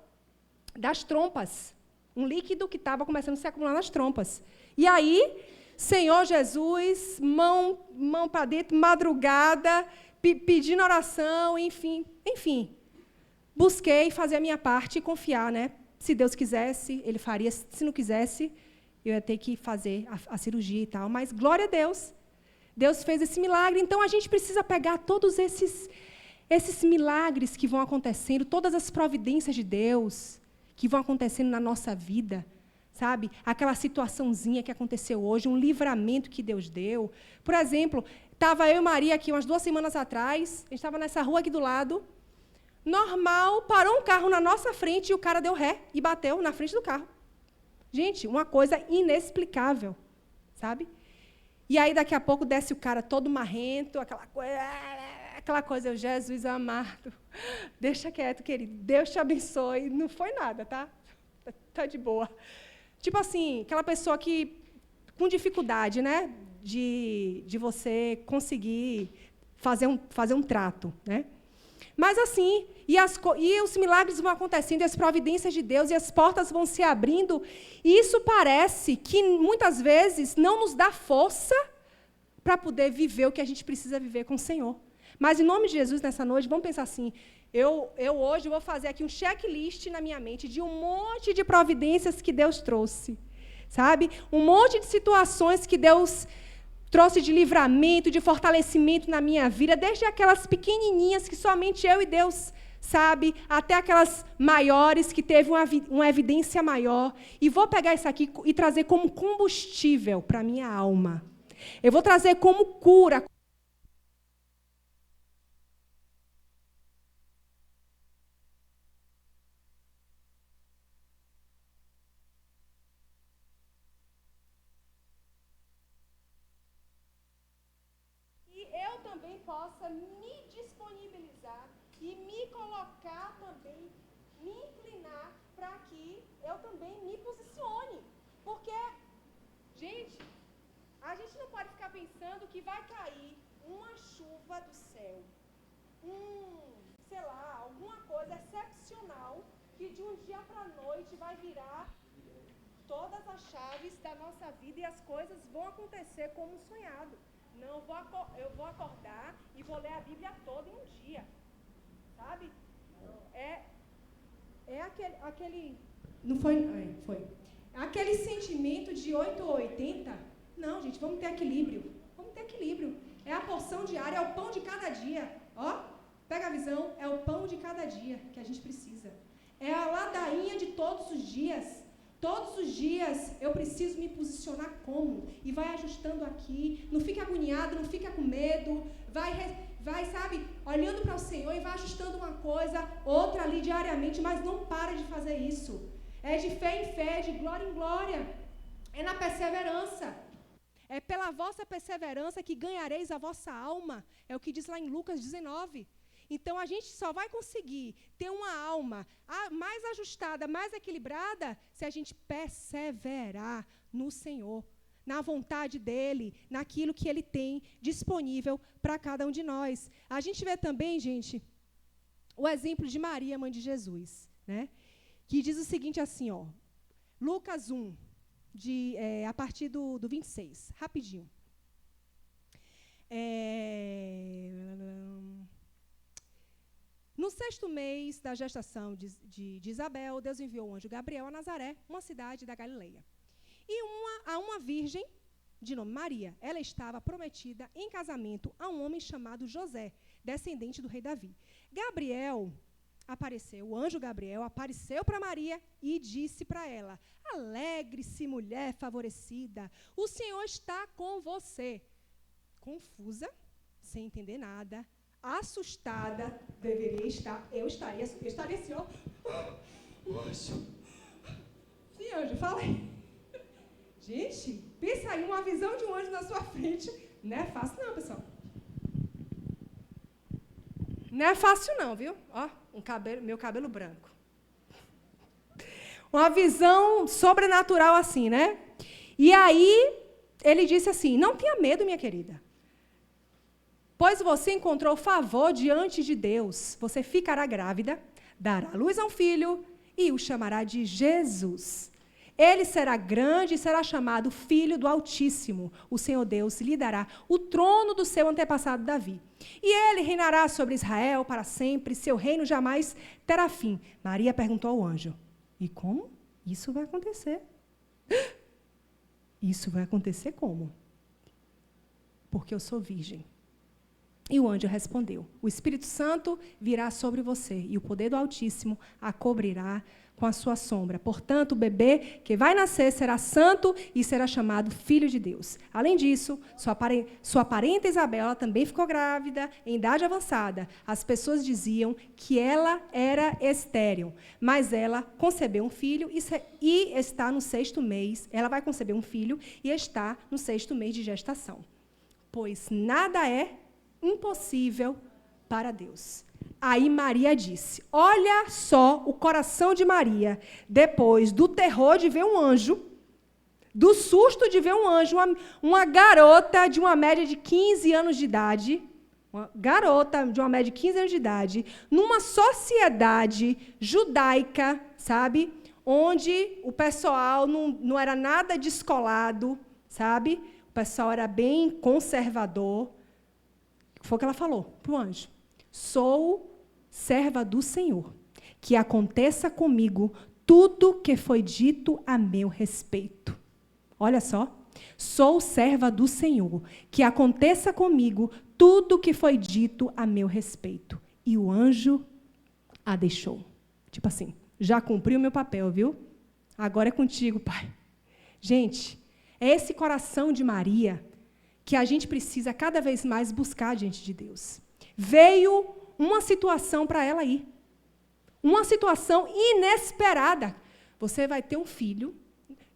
das trompas. Um líquido que estava começando a se acumular nas trompas. E aí, Senhor Jesus, mão para dentro, madrugada, pedindo oração, enfim. Busquei fazer a minha parte e confiar, né? Se Deus quisesse, Ele faria. Se não quisesse, eu ia ter que fazer a cirurgia e tal. Mas, glória a Deus, Deus fez esse milagre. Então, a gente precisa pegar todos esses milagres que vão acontecendo, todas as providências de Deus que vão acontecendo na nossa vida, sabe? Aquela situaçãozinha que aconteceu hoje, um livramento que Deus deu. Por exemplo, estava eu e Maria aqui umas 2 semanas atrás, a gente estava nessa rua aqui do lado, normal, parou um carro na nossa frente e o cara deu ré e bateu na frente do carro. Gente, uma coisa inexplicável, sabe? E aí, daqui a pouco, desce o cara todo marrento, aquela coisa, Jesus amado, deixa quieto, querido, Deus te abençoe. Não foi nada, tá? Tá de boa. Tipo assim, aquela pessoa que, com dificuldade, né, de você conseguir fazer um trato, né? Mas assim, e os milagres vão acontecendo, e as providências de Deus, e as portas vão se abrindo, e isso parece que, muitas vezes, não nos dá força para poder viver o que a gente precisa viver com o Senhor. Mas, em nome de Jesus, nessa noite, vamos pensar assim, eu hoje vou fazer aqui um checklist na minha mente de um monte de providências que Deus trouxe, sabe? Um monte de situações que Deus trouxe de livramento, de fortalecimento na minha vida, desde aquelas pequenininhas que somente eu e Deus sabe, até aquelas maiores que teve uma evidência maior. E vou pegar isso aqui e trazer como combustível para a minha alma. Eu vou trazer como cura. Eu também possa me disponibilizar e me colocar também, me inclinar para que eu também me posicione. Porque, gente, a gente não pode ficar pensando que vai cair uma chuva do céu, sei lá, alguma coisa excepcional que de um dia para a noite vai virar todas as chaves da nossa vida e as coisas vão acontecer como sonhado. Não, eu vou acordar e vou ler a Bíblia toda em um dia, sabe? É aquele não foi? Foi. Aquele sentimento de 8 ou 80. Não, gente, vamos ter equilíbrio. Vamos ter equilíbrio. É a porção diária, é o pão de cada dia. Pega a visão, é o pão de cada dia que a gente precisa. É a ladainha de todos os dias. Todos os dias eu preciso me posicionar como? E vai ajustando aqui, não fica agoniado, não fica com medo, vai, sabe, olhando para o Senhor e vai ajustando uma coisa, outra ali diariamente, mas não para de fazer isso. É de fé em fé, de glória em glória. É na perseverança. É pela vossa perseverança que ganhareis a vossa alma. É o que diz lá em Lucas 19. Então, a gente só vai conseguir ter uma alma mais ajustada, mais equilibrada, se a gente perseverar no Senhor, na vontade dEle, naquilo que Ele tem disponível para cada um de nós. A gente vê também, gente, o exemplo de Maria, mãe de Jesus, né? Que diz o seguinte assim, Lucas 1, a partir do 26, rapidinho. No 6º mês da gestação de Isabel, Deus enviou o anjo Gabriel a Nazaré, uma cidade da Galileia. E a uma virgem, de nome Maria, ela estava prometida em casamento a um homem chamado José, descendente do rei Davi. Gabriel o anjo Gabriel apareceu para Maria e disse para ela: alegre-se, mulher favorecida, o Senhor está com você. Confusa, sem entender nada, assustada, deveria estar, eu estaria assim, ó. Anjo. Sim, anjo, fala aí. Gente, pensa aí, uma visão de um anjo na sua frente. Não é fácil não, pessoal. Não é fácil não, viu? Ó, meu cabelo branco. Uma visão sobrenatural assim, né? E aí, ele disse assim: não tenha medo, minha querida, pois você encontrou favor diante de Deus. Você ficará grávida, dará luz a um filho e o chamará de Jesus. Ele será grande e será chamado Filho do Altíssimo. O Senhor Deus lhe dará o trono do seu antepassado Davi. E ele reinará sobre Israel para sempre, seu reino jamais terá fim. Maria perguntou ao anjo: e como isso vai acontecer? Isso vai acontecer como? Porque eu sou virgem. E o anjo respondeu: o Espírito Santo virá sobre você, e o poder do Altíssimo a cobrirá com a sua sombra. Portanto, o bebê que vai nascer será santo e será chamado Filho de Deus. Além disso, sua parenta Isabel também ficou grávida, em idade avançada. As pessoas diziam que ela era estéril, mas ela concebeu um filho e está no 6º mês. Ela vai conceber um filho e está no 6º mês de gestação. Pois nada é impossível para Deus. Aí Maria disse: olha só o coração de Maria, depois do terror de ver um anjo, do susto de ver um anjo, uma garota de uma média de 15 anos de idade, numa sociedade judaica, sabe, onde o pessoal não era nada descolado, sabe, o pessoal era bem conservador. Foi o que ela falou para o anjo: sou serva do Senhor, que aconteça comigo tudo que foi dito a meu respeito. Olha só, sou serva do Senhor, que aconteça comigo tudo que foi dito a meu respeito. E o anjo a deixou. Tipo assim, já cumpri o meu papel, viu? Agora é contigo, Pai. Gente, é esse coração de Maria que a gente precisa cada vez mais buscar diante de Deus. Veio uma situação para ela ir. Uma situação inesperada. Você vai ter um filho.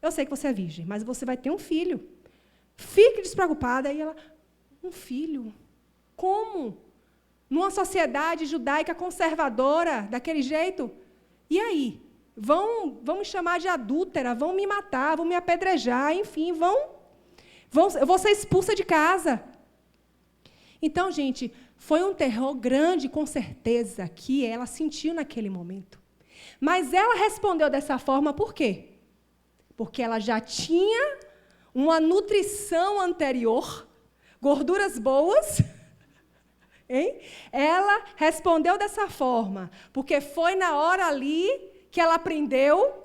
Eu sei que você é virgem, mas você vai ter um filho. Fique despreocupada. E ela: um filho? Como? Numa sociedade judaica conservadora, daquele jeito? E aí? Vão me chamar de adúltera, vão me matar, vão me apedrejar, enfim, eu vou ser expulsa de casa. Então, gente, foi um terror grande, com certeza, que ela sentiu naquele momento. Mas ela respondeu dessa forma por quê? Porque ela já tinha uma nutrição anterior, gorduras boas, hein? Ela respondeu dessa forma, porque foi na hora ali que ela aprendeu,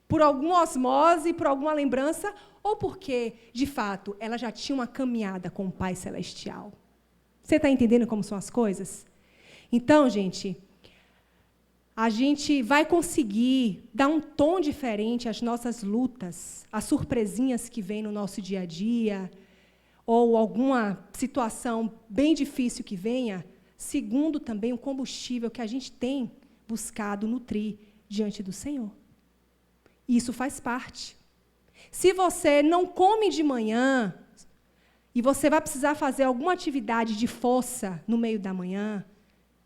por alguma osmose, por alguma lembrança, ou porque, de fato, ela já tinha uma caminhada com o Pai Celestial. Você está entendendo como são as coisas? Então, gente, a gente vai conseguir dar um tom diferente às nossas lutas, às surpresinhas que vêm no nosso dia a dia, ou alguma situação bem difícil que venha, segundo também o combustível que a gente tem buscado nutrir diante do Senhor. Isso faz parte. Se você não come de manhã e você vai precisar fazer alguma atividade de força no meio da manhã,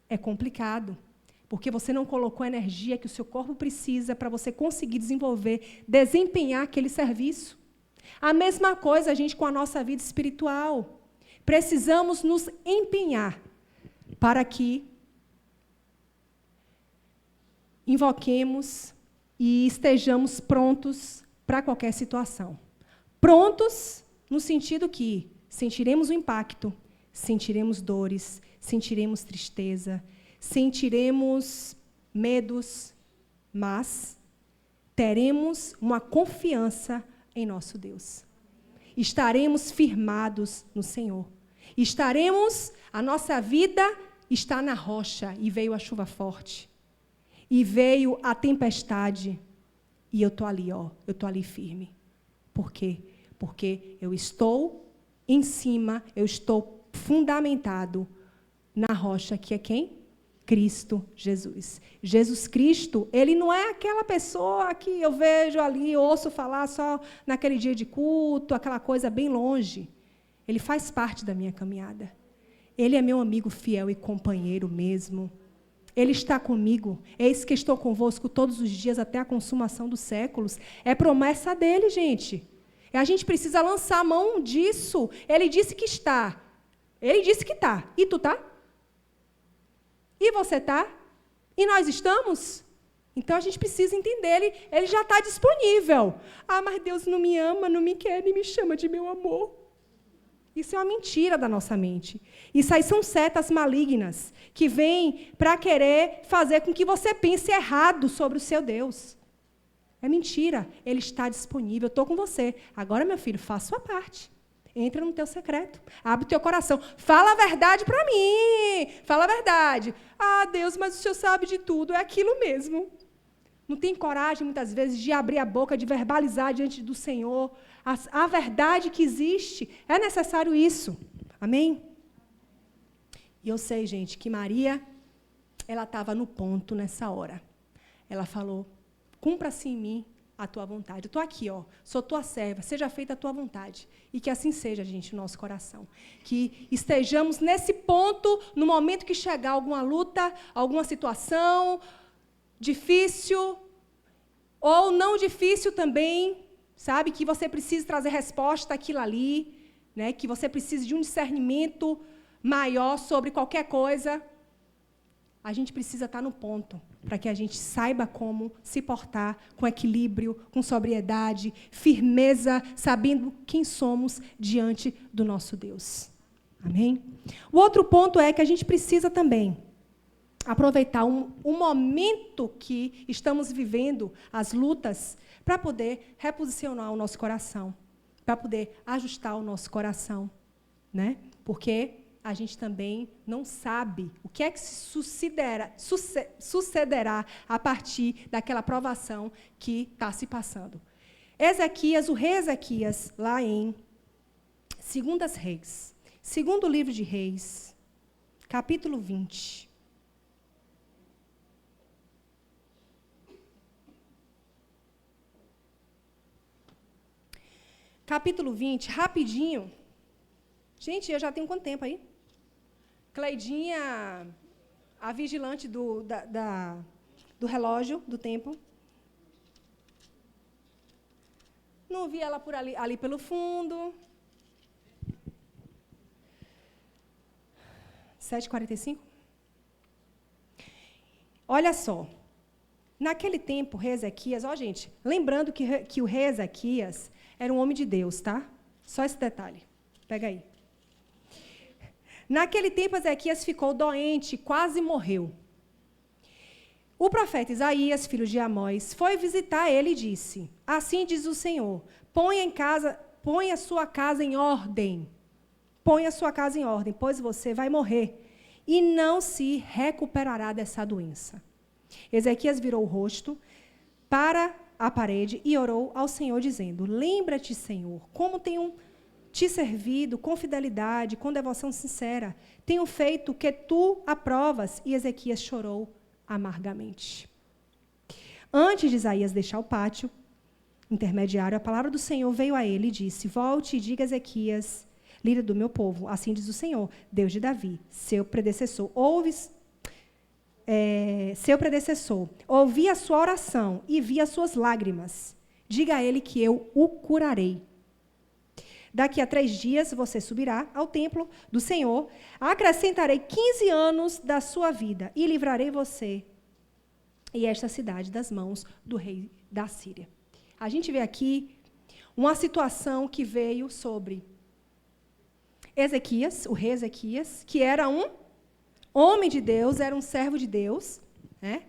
é complicado, porque você não colocou a energia que o seu corpo precisa para você conseguir desempenhar aquele serviço. A mesma coisa a gente com a nossa vida espiritual. Precisamos nos empenhar para que invoquemos e estejamos prontos para qualquer situação. Prontos no sentido que sentiremos o impacto, sentiremos dores, sentiremos tristeza, sentiremos medos, mas teremos uma confiança em nosso Deus. Estaremos firmados no Senhor. A nossa vida está na rocha e veio a chuva forte, e veio a tempestade, e eu estou ali, eu estou ali firme. Por quê? Porque eu estou em cima, eu estou fundamentado na rocha, que é quem? Cristo Jesus. Jesus Cristo, ele não é aquela pessoa que eu vejo ali, ouço falar só naquele dia de culto, aquela coisa bem longe. Ele faz parte da minha caminhada. Ele é meu amigo fiel e companheiro mesmo. Ele está comigo. Eis que estou convosco todos os dias até a consumação dos séculos. É promessa dele, gente. E a gente precisa lançar a mão disso. Ele disse que está. Ele disse que está. E tu tá? E você tá? E nós estamos? Então a gente precisa entender. Ele já está disponível. Ah, mas Deus não me ama, não me quer, nem me chama de meu amor. Isso é uma mentira da nossa mente. Isso aí são setas malignas que vêm para querer fazer com que você pense errado sobre o seu Deus. É mentira. Ele está disponível. Eu estou com você. Agora, meu filho, faça a sua parte. Entra no teu secreto. Abre o teu coração. Fala a verdade para mim. Fala a verdade. Ah, Deus, mas o Senhor sabe de tudo. É aquilo mesmo. Não tem coragem, muitas vezes, de abrir a boca, de verbalizar diante do Senhor a verdade que existe. É necessário isso. Amém? E eu sei, gente, que Maria, ela estava no ponto nessa hora. Ela falou, cumpra-se em mim a tua vontade. Eu estou aqui, sou tua serva, seja feita a tua vontade. E que assim seja, gente, no nosso coração. Que estejamos nesse ponto, no momento que chegar alguma luta, alguma situação difícil, ou não difícil também, sabe? Que você precisa trazer resposta àquilo ali, né? Que você precisa de um discernimento maior sobre qualquer coisa. A gente precisa estar no ponto para que a gente saiba como se portar com equilíbrio, com sobriedade, firmeza, sabendo quem somos diante do nosso Deus. Amém? O outro ponto é que a gente precisa também aproveitar o momento que estamos vivendo, as lutas, para poder reposicionar o nosso coração, para poder ajustar o nosso coração, né? Porque a gente também não sabe o que é que sucederá a partir daquela provação que está se passando. Ezequias, o rei Ezequias, lá em 2 Reis, segundo livro de Reis, capítulo 20. Capítulo 20, rapidinho. Gente, eu já tenho quanto tempo aí? Cleidinha, a vigilante do relógio, do tempo. Não vi ela por ali pelo fundo. 7h45. Olha só. Naquele tempo, o rei Ezequias... gente, lembrando que o rei Ezequias era um homem de Deus, tá? Só esse detalhe. Pega aí. Naquele tempo, Ezequias ficou doente, quase morreu. O profeta Isaías, filho de Amós, foi visitar ele e disse, assim diz o Senhor, põe a sua casa em ordem. Põe a sua casa em ordem, pois você vai morrer e não se recuperará dessa doença. Ezequias virou o rosto para a parede e orou ao Senhor, dizendo, lembra-te, Senhor, como tenho te servido com fidelidade, com devoção sincera. Tenho feito o que tu aprovas. E Ezequias chorou amargamente. Antes de Isaías deixar o pátio intermediário, a palavra do Senhor veio a ele e disse, volte e diga a Ezequias, líder do meu povo, assim diz o Senhor, Deus de Davi, seu predecessor, ouvi a sua oração e vi as suas lágrimas. Diga a ele que eu o curarei. Daqui a 3 dias você subirá ao templo do Senhor, acrescentarei 15 anos da sua vida e livrarei você e esta cidade das mãos do rei da Síria. A gente vê aqui uma situação que veio sobre Ezequias, o rei Ezequias, que era um homem de Deus, era um servo de Deus, né?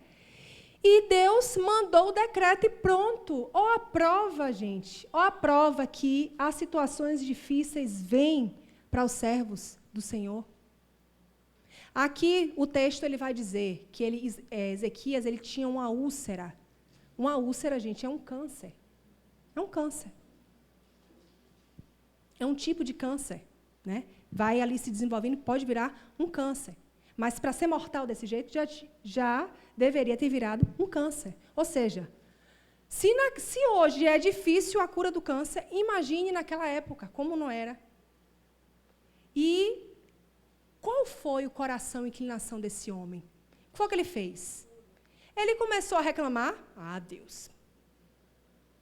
E Deus mandou o decreto e pronto. Ó a prova, gente. Ó a prova que as situações difíceis vêm para os servos do Senhor. Aqui o texto ele vai dizer que Ezequias ele tinha uma úlcera. Uma úlcera, gente, é um câncer. É um câncer. É um tipo de câncer, né? Vai ali se desenvolvendo e pode virar um câncer. Mas para ser mortal desse jeito, já deveria ter virado um câncer. Ou seja, se hoje é difícil a cura do câncer, imagine naquela época, como não era. E qual foi o coração e inclinação desse homem? O que foi que ele fez? Ele começou a reclamar. Ah, Deus,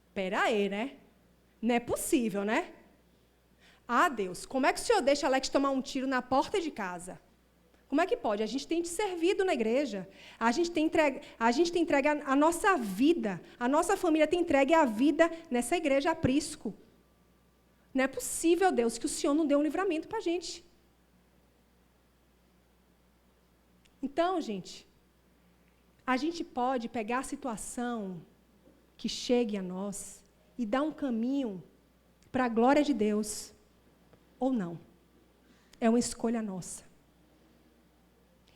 espera aí, né? Não é possível, né? Ah, Deus, como é que o Senhor deixa Alex tomar um tiro na porta de casa? Como é que pode? A gente tem te servido na igreja. A gente tem entregue a nossa vida. A nossa família tem entregue a vida nessa igreja aprisco. Não é possível, Deus, que o Senhor não dê um livramento para a gente. Então, gente, a gente pode pegar a situação que chegue a nós e dar um caminho para a glória de Deus, ou não. É uma escolha nossa.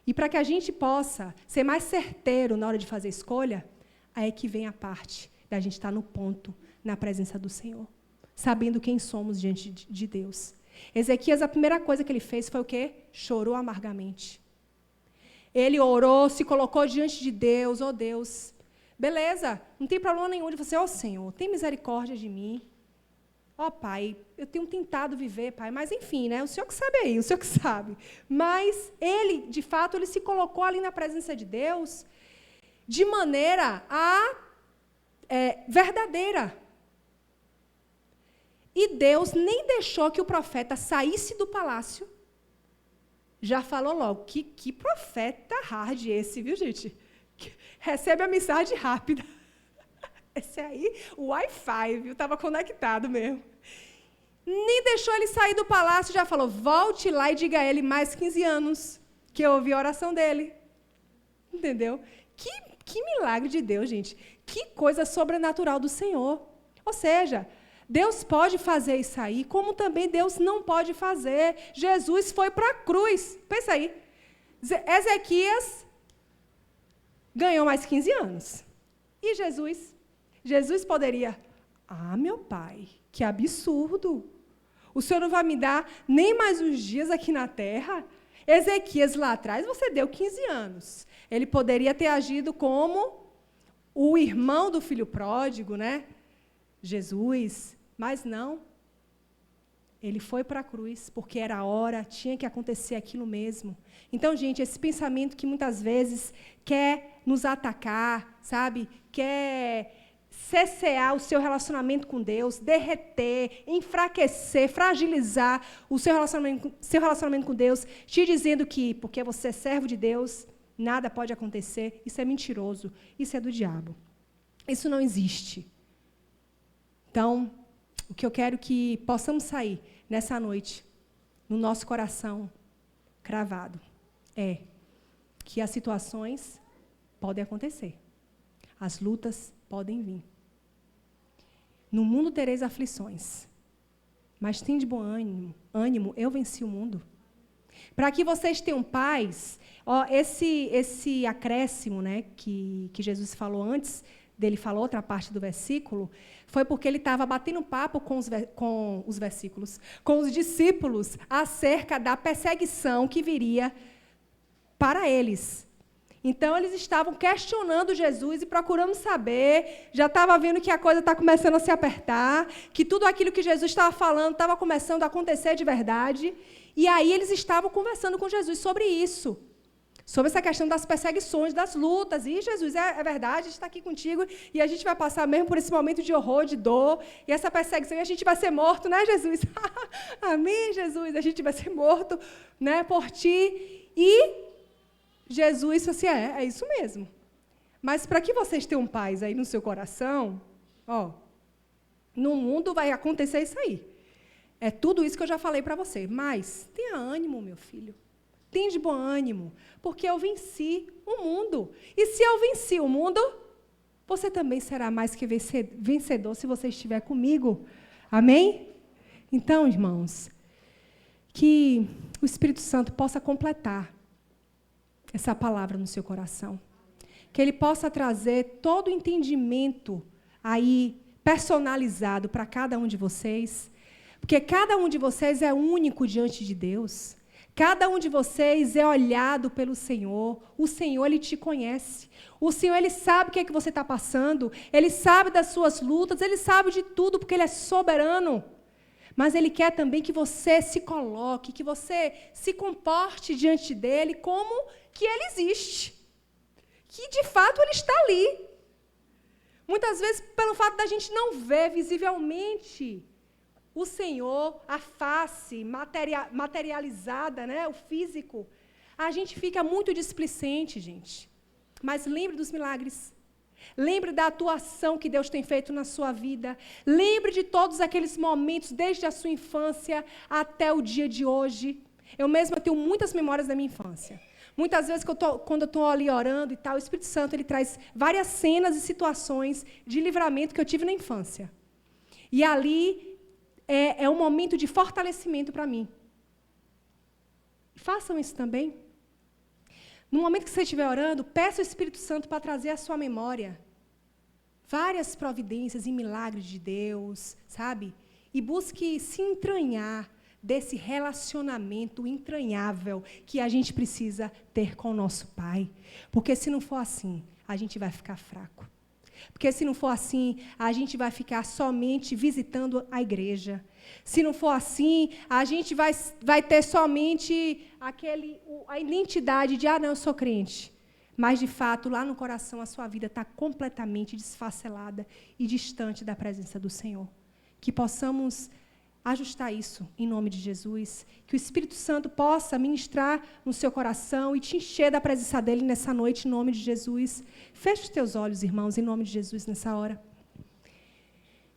E para que a gente possa ser mais certeiro na hora de fazer escolha, aí é que vem a parte da gente estar no ponto, na presença do Senhor, sabendo quem somos diante de Deus. Ezequias, a primeira coisa que ele fez foi o quê? Chorou amargamente. Ele orou, se colocou diante de Deus, oh Deus, beleza, não tem problema nenhum de você, oh Senhor, tem misericórdia de mim. Ó, Pai, eu tenho tentado viver, Pai, mas enfim, né? O Senhor que sabe aí, o Senhor que sabe. Mas ele, de fato, ele se colocou ali na presença de Deus de maneira verdadeira. E Deus nem deixou que o profeta saísse do palácio. Já falou logo, que profeta hard esse, viu, gente? Recebe a mensagem rápida. Esse aí, o Wi-Fi, viu? Estava conectado mesmo. Nem deixou ele sair do palácio, já falou, volte lá e diga a ele mais 15 anos, que eu ouvi a oração dele. Entendeu? Que milagre de Deus, gente. Que coisa sobrenatural do Senhor. Ou seja, Deus pode fazer isso aí, como também Deus não pode fazer. Jesus foi para a cruz. Pensa aí. Ezequias ganhou mais 15 anos. E Jesus poderia, meu Pai, que absurdo. O Senhor não vai me dar nem mais uns dias aqui na terra? Ezequias, lá atrás, você deu 15 anos. Ele poderia ter agido como o irmão do filho pródigo, né? Jesus, mas não. Ele foi para a cruz, porque era a hora, tinha que acontecer aquilo mesmo. Então, gente, esse pensamento que muitas vezes quer nos atacar, sabe? Quer cessear o seu relacionamento com Deus, derreter, enfraquecer, fragilizar o seu relacionamento com Deus, te dizendo que, porque você é servo de Deus, nada pode acontecer. Isso é mentiroso, isso é do diabo. Isso não existe. Então, o que eu quero que possamos sair nessa noite, no nosso coração cravado, é que as situações podem acontecer. As lutas podem vir. No mundo tereis aflições, mas tem de bom ânimo, eu venci o mundo. Para que vocês tenham paz, esse acréscimo, né, que Jesus falou antes, dele falou outra parte do versículo, foi porque ele estava batendo papo com os discípulos, acerca da perseguição que viria para eles. Então, eles estavam questionando Jesus e procurando saber, já estava vendo que a coisa está começando a se apertar, que tudo aquilo que Jesus estava falando estava começando a acontecer de verdade, e aí eles estavam conversando com Jesus sobre isso. Sobre essa questão das perseguições, das lutas. E, Jesus, é verdade, a gente está aqui contigo e a gente vai passar mesmo por esse momento de horror, de dor, e essa perseguição, e a gente vai ser morto, né, Jesus? Amém, Jesus, a gente vai ser morto, né, por ti. E Jesus disse assim, é isso mesmo. Mas para que vocês tenham paz aí no seu coração, no mundo vai acontecer isso aí. É tudo isso que eu já falei para você. Mas tenha ânimo, meu filho. Tem de bom ânimo, porque eu venci o mundo. E se eu venci o mundo, você também será mais que vencedor se você estiver comigo. Amém? Então, irmãos, que o Espírito Santo possa completar essa palavra no seu coração. Que Ele possa trazer todo o entendimento aí personalizado para cada um de vocês, porque cada um de vocês é único diante de Deus. Cada um de vocês é olhado pelo Senhor. O Senhor, Ele te conhece. O Senhor, Ele sabe o que é que você está passando. Ele sabe das suas lutas. Ele sabe de tudo, porque Ele é soberano. Mas Ele quer também que você se coloque, que você se comporte diante dEle como que Ele existe. Que, de fato, Ele está ali. Muitas vezes, pelo fato da gente não ver visivelmente o Senhor, a face materializada, né, o físico, a gente fica muito displicente, gente. Mas lembre dos milagres. Lembre da atuação que Deus tem feito na sua vida. Lembre de todos aqueles momentos, desde a sua infância até o dia de hoje. Eu mesma tenho muitas memórias da minha infância. Muitas vezes, quando eu estou ali orando e tal, o Espírito Santo ele traz várias cenas e situações de livramento que eu tive na infância. E ali é um momento de fortalecimento para mim. Façam isso também. No momento que você estiver orando, peça ao Espírito Santo para trazer à sua memória várias providências e milagres de Deus, sabe? E busque se entranhar desse relacionamento entranhável que a gente precisa ter com o nosso Pai. Porque se não for assim, a gente vai ficar fraco. Porque se não for assim, a gente vai ficar somente visitando a igreja. Se não for assim, a gente vai ter somente a identidade de, não, eu sou crente. Mas, de fato, lá no coração, a sua vida está completamente desfacelada e distante da presença do Senhor. Que possamos ajustar isso, em nome de Jesus. Que o Espírito Santo possa ministrar no seu coração e te encher da presença dEle nessa noite, em nome de Jesus. Feche os teus olhos, irmãos, em nome de Jesus, nessa hora.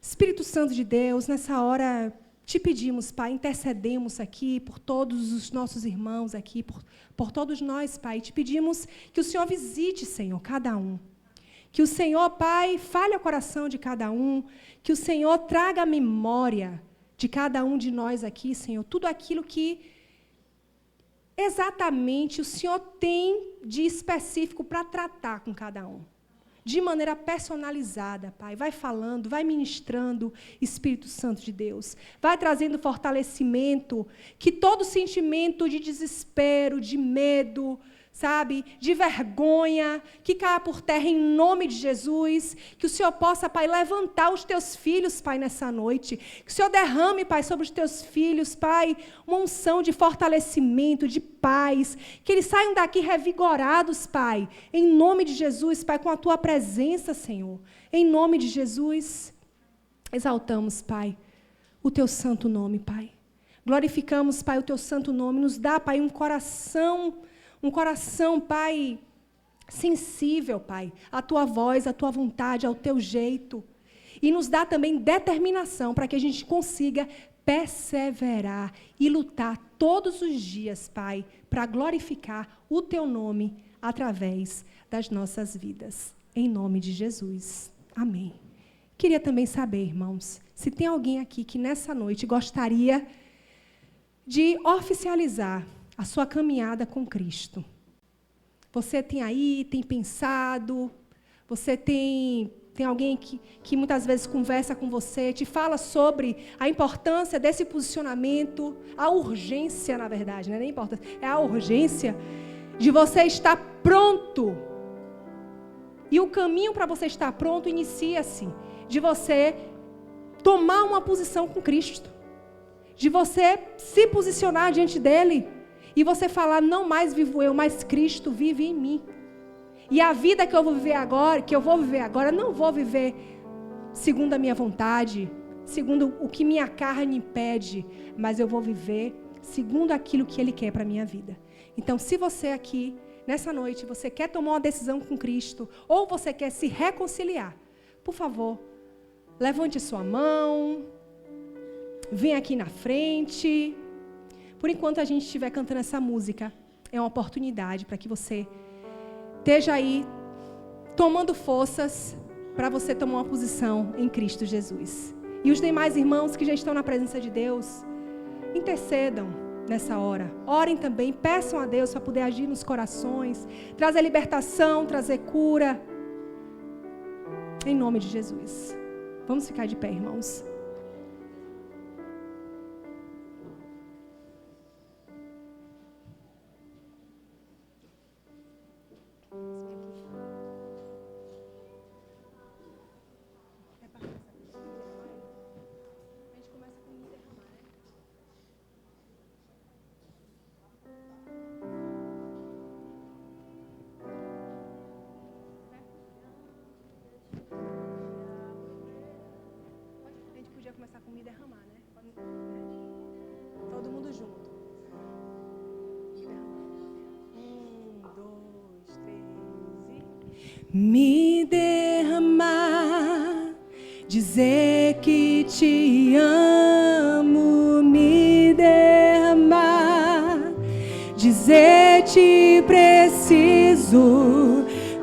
Espírito Santo de Deus, nessa hora, te pedimos, Pai, intercedemos aqui por todos os nossos irmãos aqui, por todos nós, Pai. Te pedimos que o Senhor visite, Senhor, cada um. Que o Senhor, Pai, fale ao coração de cada um. Que o Senhor traga a memória de cada um de nós aqui, Senhor, tudo aquilo que exatamente o Senhor tem de específico para tratar com cada um. De maneira personalizada, Pai. Vai falando, vai ministrando, Espírito Santo de Deus. Vai trazendo fortalecimento, que todo sentimento de desespero, de medo, sabe, de vergonha, que caia por terra em nome de Jesus, que o Senhor possa, Pai, levantar os teus filhos, Pai, nessa noite, que o Senhor derrame, Pai, sobre os teus filhos, Pai, uma unção de fortalecimento, de paz, que eles saiam daqui revigorados, Pai, em nome de Jesus, Pai, com a tua presença, Senhor, em nome de Jesus, exaltamos, Pai, o teu santo nome, Pai, glorificamos, Pai, o teu santo nome, nos dá, Pai, um coração, Pai, sensível, Pai, à tua voz, à tua vontade, ao teu jeito. E nos dá também determinação para que a gente consiga perseverar e lutar todos os dias, Pai, para glorificar o teu nome através das nossas vidas. Em nome de Jesus. Amém. Queria também saber, irmãos, se tem alguém aqui que nessa noite gostaria de oficializar a sua caminhada com Cristo. Você tem pensado, você tem alguém que muitas vezes conversa com você, te fala sobre a importância desse posicionamento, a urgência, na verdade, não é nem importância, é a urgência de você estar pronto. E o caminho para você estar pronto inicia-se de você tomar uma posição com Cristo, de você se posicionar diante dEle, e você falar, não mais vivo eu, mas Cristo vive em mim. E a vida que eu vou viver agora, não vou viver segundo a minha vontade, segundo o que minha carne pede, mas eu vou viver segundo aquilo que Ele quer para a minha vida. Então, se você aqui, nessa noite, você quer tomar uma decisão com Cristo, ou você quer se reconciliar, por favor, levante sua mão, venha aqui na frente. Por enquanto a gente estiver cantando essa música, é uma oportunidade para que você esteja aí tomando forças para você tomar uma posição em Cristo Jesus. E os demais irmãos que já estão na presença de Deus, intercedam, nessa hora. Orem também, peçam a Deus para poder agir nos corações, trazer libertação, trazer cura. Em nome de Jesus. Vamos ficar de pé, irmãos. Começar a comer e derramar, né? Todo mundo junto. 1, 2, 3 e... Me derramar, dizer que te amo, me derramar, dizer te preciso,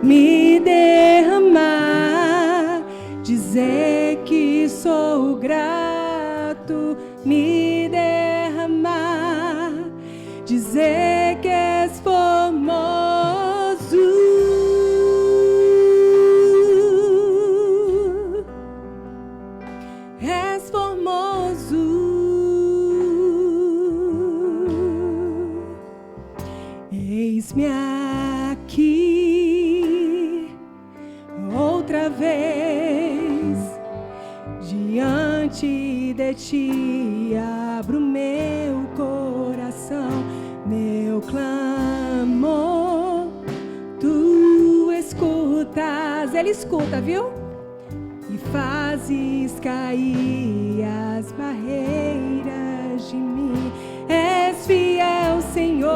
me derramar, dizer que sou grato, me derramar, dizer que és formoso, és formoso, eis-me aqui outra vez. Diante de ti abro meu coração, meu clamor, tu escutas, ele escuta, viu? E fazes cair as barreiras de mim, és fiel, Senhor,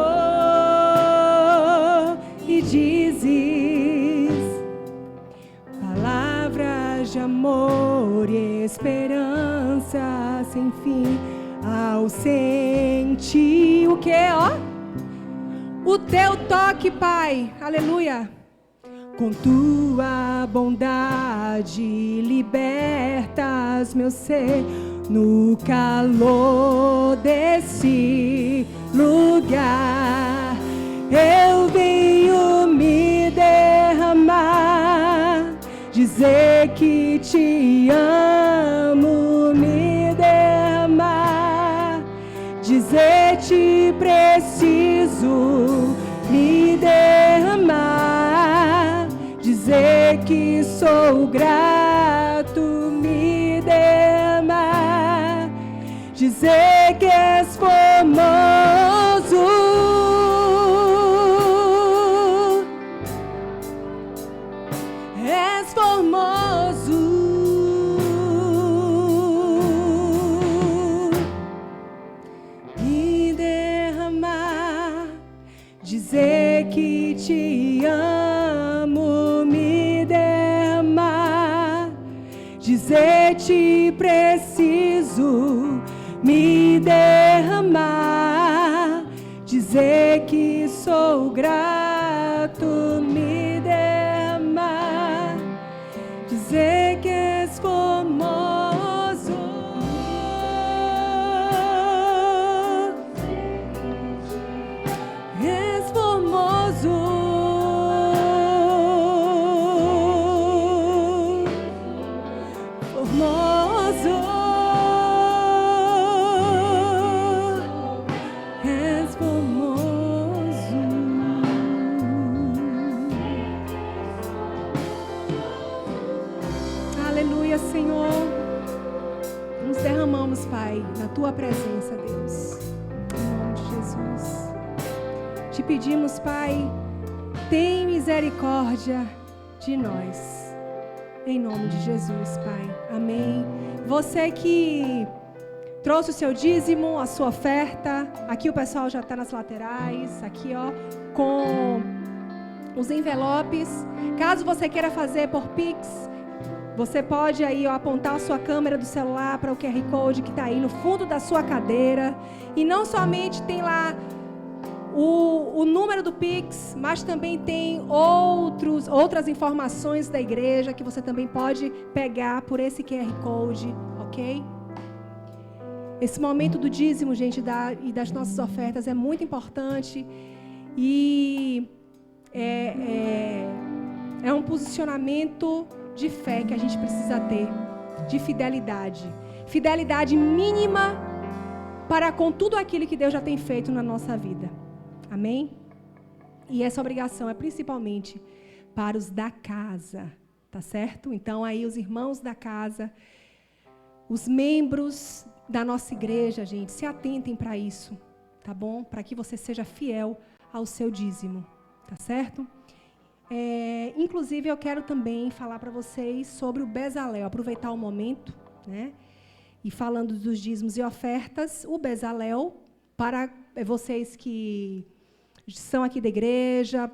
e dizes palavras de amor e esperança sem fim, ao sentir o que, ó? O teu toque, Pai, aleluia. Com tua bondade libertas meu ser no calor desse lugar. Eu venho me derramar, dizer que te amo, me derramar, dizer te preciso, me derramar, dizer que sou grato, me derramar, dizer que és formoso, és formoso, me derramar, dizer que te amo, me derramar, dizer te preciso, me derramar, dizer que sou grato, me derramar, dizer que és formoso, és formoso, formoso, és formoso. Aleluia, Senhor. Nos derramamos, Pai, na Tua presença, Deus. Em nome de Jesus. Te pedimos, Pai, tem misericórdia de nós. Em nome de Jesus, Pai. Amém. Você que trouxe o seu dízimo, a sua oferta, aqui o pessoal já está nas laterais, aqui, ó, com os envelopes. Caso você queira fazer por Pix, você pode aí, ó, apontar a sua câmera do celular para o QR Code que está aí no fundo da sua cadeira. E não somente tem lá o número do Pix, mas também tem outras informações da igreja que você também pode pegar por esse QR Code, ok? Esse momento do dízimo, gente, e das nossas ofertas é muito importante e é um posicionamento de fé que a gente precisa ter, de fidelidade. Fidelidade mínima para com tudo aquilo que Deus já tem feito na nossa vida. Amém? E essa obrigação é principalmente para os da casa, tá certo? Então aí os irmãos da casa, os membros da nossa igreja, gente, se atentem para isso, tá bom? Para que você seja fiel ao seu dízimo, tá certo? Inclusive, eu quero também falar para vocês sobre o Bezalel, aproveitar o momento, né? E falando dos dízimos e ofertas, o Bezalel, para vocês que são aqui da igreja,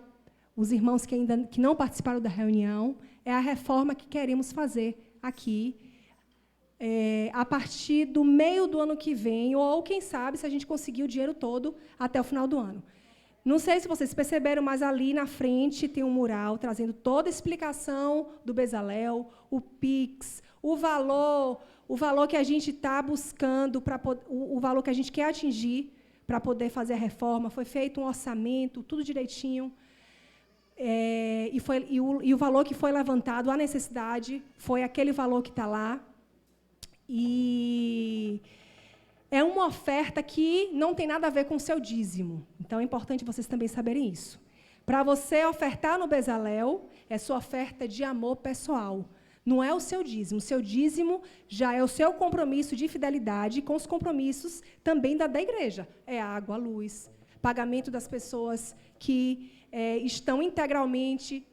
os irmãos que não participaram da reunião, é a reforma que queremos fazer aqui, a partir do meio do ano que vem, ou quem sabe se a gente conseguir o dinheiro todo até o final do ano. Não sei se vocês perceberam, mas ali na frente tem um mural trazendo toda a explicação do Bezalel, o Pix, o valor que a gente está buscando, o valor que a gente quer atingir para poder fazer a reforma. Foi feito um orçamento, tudo direitinho. E o valor que foi levantado, a necessidade, foi aquele valor que está lá. E é uma oferta que não tem nada a ver com o seu dízimo. Então, é importante vocês também saberem isso. Para você ofertar no Bezalel, é sua oferta de amor pessoal. Não é o seu dízimo. O seu dízimo já é o seu compromisso de fidelidade com os compromissos também da igreja. É água, luz, pagamento das pessoas que estão integralmente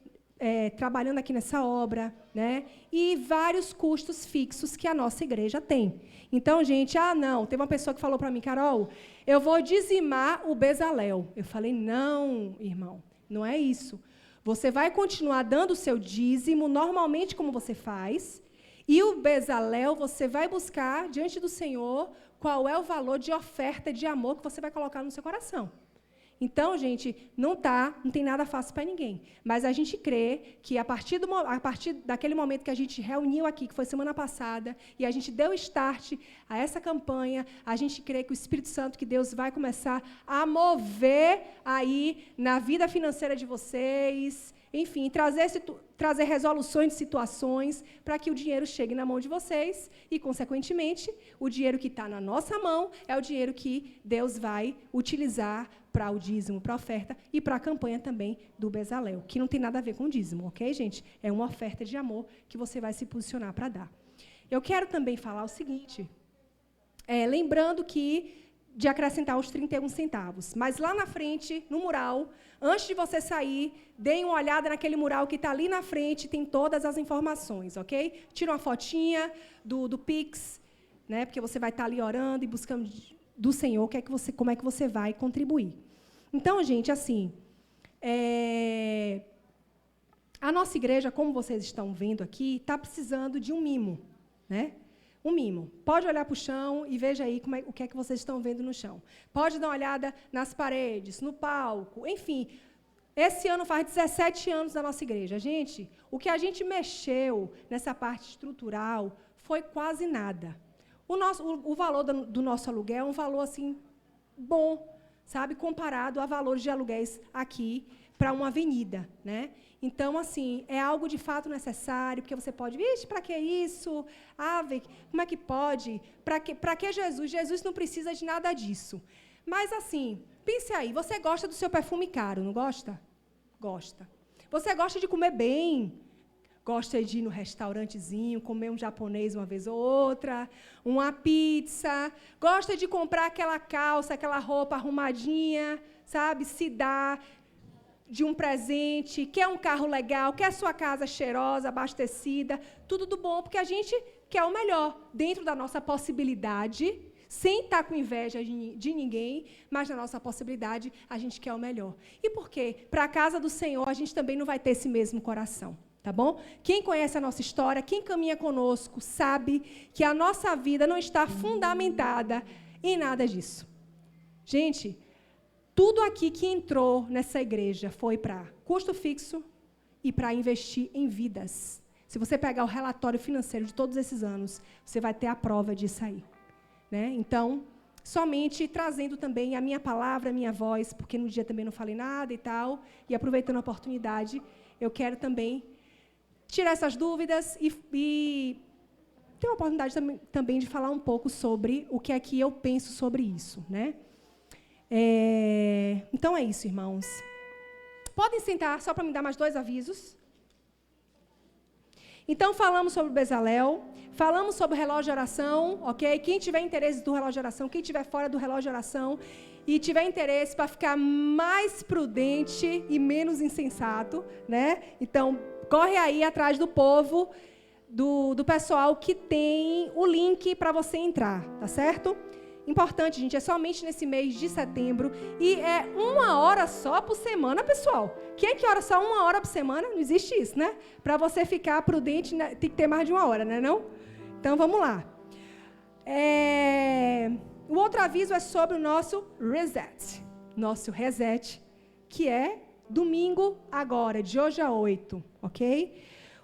trabalhando aqui nessa obra, né? E vários custos fixos que a nossa igreja tem. Então, gente, não, teve uma pessoa que falou para mim, Carol, eu vou dizimar o Bezalel. Eu falei, não, irmão, não é isso. Você vai continuar dando o seu dízimo, normalmente como você faz, e o Bezalel você vai buscar diante do Senhor qual é o valor de oferta de amor que você vai colocar no seu coração. Então, gente, não tem nada fácil para ninguém. Mas a gente crê que a partir daquele momento que a gente reuniu aqui, que foi semana passada, e a gente deu start a essa campanha, a gente crê que o Espírito Santo, que Deus vai começar a mover aí na vida financeira de vocês, enfim, trazer resoluções de situações para que o dinheiro chegue na mão de vocês e, consequentemente, o dinheiro que está na nossa mão é o dinheiro que Deus vai utilizar para o dízimo, para a oferta e para a campanha também do Bezalel, que não tem nada a ver com o dízimo, ok, gente? É uma oferta de amor que você vai se posicionar para dar. Eu quero também falar o seguinte, lembrando de acrescentar os 31 centavos, mas lá na frente, no mural, antes de você sair, deem uma olhada naquele mural que está ali na frente, tem todas as informações, ok? Tira uma fotinha do Pix, né? Porque você vai estar ali orando e buscando do Senhor como é que você vai contribuir. Então, gente, assim, a nossa igreja, como vocês estão vendo aqui, está precisando de um mimo, né? Um mimo. Pode olhar para o chão e veja aí o que é que vocês estão vendo no chão. Pode dar uma olhada nas paredes, no palco, enfim. Esse ano faz 17 anos da nossa igreja. Gente, o que a gente mexeu nessa parte estrutural foi quase nada. O valor do nosso aluguel é um valor assim bom, sabe, comparado a valores de aluguéis aqui para uma avenida, né? Então, assim, é algo de fato necessário, porque você pode, para que isso? Como é que pode? Para que Jesus? Jesus não precisa de nada disso. Mas, assim, pense aí, você gosta do seu perfume caro, não gosta? Gosta. Você gosta de comer bem, gosta de ir no restaurantezinho, comer um japonês uma vez ou outra, uma pizza, gosta de comprar aquela calça, aquela roupa arrumadinha, sabe, se dá de um presente, quer um carro legal, quer sua casa cheirosa, abastecida, tudo do bom, porque a gente quer o melhor, dentro da nossa possibilidade, sem estar com inveja de ninguém, mas na nossa possibilidade, a gente quer o melhor. E por quê? Para a casa do Senhor, a gente também não vai ter esse mesmo coração. Tá bom? Quem conhece a nossa história, quem caminha conosco, sabe que a nossa vida não está fundamentada em nada disso. Gente, tudo aqui que entrou nessa igreja foi para custo fixo e para investir em vidas. Se você pegar o relatório financeiro de todos esses anos, você vai ter a prova disso aí. né? Então, somente trazendo também a minha palavra, a minha voz, porque no dia também não falei nada e tal, e aproveitando a oportunidade, eu quero também tirar essas dúvidas e ter a oportunidade também de falar um pouco sobre o que é que eu penso sobre isso, né? Então é isso, irmãos. Podem sentar, só para me dar mais 2 avisos. Então, falamos sobre o Bezalel, falamos sobre o relógio de oração, ok? Quem tiver interesse do relógio de oração, quem estiver fora do relógio de oração e tiver interesse para ficar mais prudente e menos insensato, né? Então, corre aí atrás do povo, do pessoal que tem o link para você entrar, tá certo? Importante, gente, é somente nesse mês de setembro e é 1 hora só por semana, pessoal. Quem é que ora só 1 hora por semana? Não existe isso, né? Para você ficar prudente, né, tem que ter mais de 1 hora, né, não? Então, vamos lá. O outro aviso é sobre o nosso reset, que é domingo agora, de hoje a 8, ok?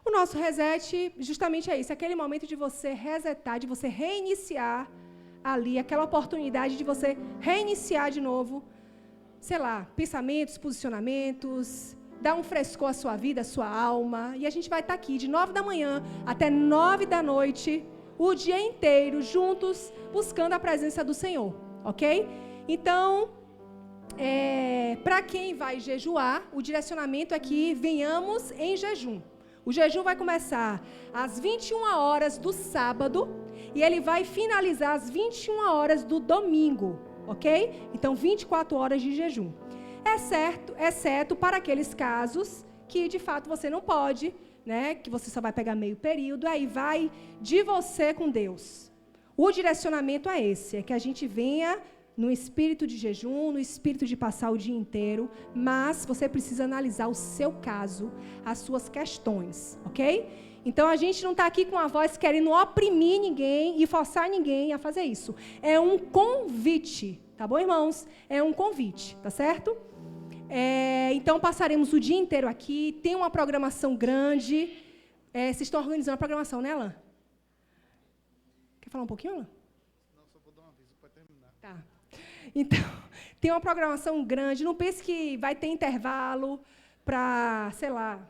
O nosso reset justamente é isso, aquele momento de você resetar, de você reiniciar ali, aquela oportunidade de você reiniciar de novo, sei lá, pensamentos, posicionamentos, dar um frescor à sua vida, à sua alma. E a gente vai estar aqui de 9 da manhã até 9 da noite, o dia inteiro, juntos, buscando a presença do Senhor, ok? Então, para quem vai jejuar, o direcionamento é que venhamos em jejum. O jejum vai começar às 21 horas do sábado e ele vai finalizar às 21 horas do domingo, ok? Então, 24 horas de jejum. Exceto para aqueles casos que, de fato, você não pode, né? Que você só vai pegar meio período, aí vai de você com Deus. O direcionamento é esse, é que a gente venha no espírito de jejum, no espírito de passar o dia inteiro, mas você precisa analisar o seu caso, as suas questões, ok? Então, a gente não está aqui com a voz querendo oprimir ninguém e forçar ninguém a fazer isso. É um convite, tá bom, irmãos? É um convite, tá certo? Então, passaremos o dia inteiro aqui, tem uma programação grande. Vocês estão organizando a programação, né, Alan? Quer falar um pouquinho, Alan? Não, só vou dar um aviso para terminar. Tá. Então, tem uma programação grande. Não pense que vai ter intervalo para, sei lá,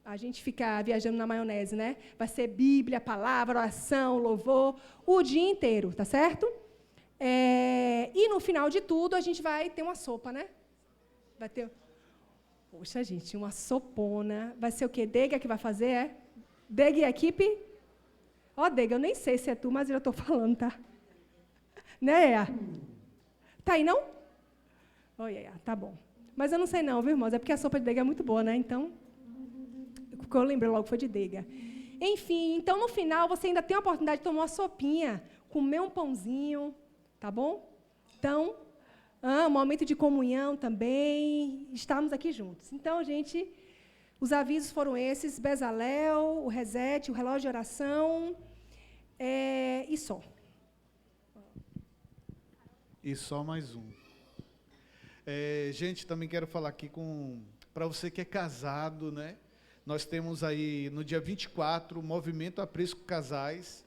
a gente ficar viajando na maionese, né? Vai ser Bíblia, palavra, oração, louvor, o dia inteiro, tá certo? E no final de tudo, a gente vai ter uma sopa, né? Vai ter... Poxa, gente, uma sopona. Vai ser o quê? Dega que vai fazer, Dega e a equipe? Dega, eu nem sei se é tu, mas eu estou falando, tá? Né, Tá aí, não? Oi, tá bom. Mas eu não sei não, viu, irmãos? É porque a sopa de Dega é muito boa, né? Então, o que eu lembrei logo foi de Dega. Enfim, então, no final, você ainda tem a oportunidade de tomar uma sopinha, comer um pãozinho, tá bom? Então, um momento de comunhão também, estamos aqui juntos. Então, gente, os avisos foram esses, Bezalel, o reset, o relógio de oração, e só. E só mais um. Gente, também quero falar aqui para você que é casado, né? Nós temos aí, no dia 24, o Movimento Aprisco Casais,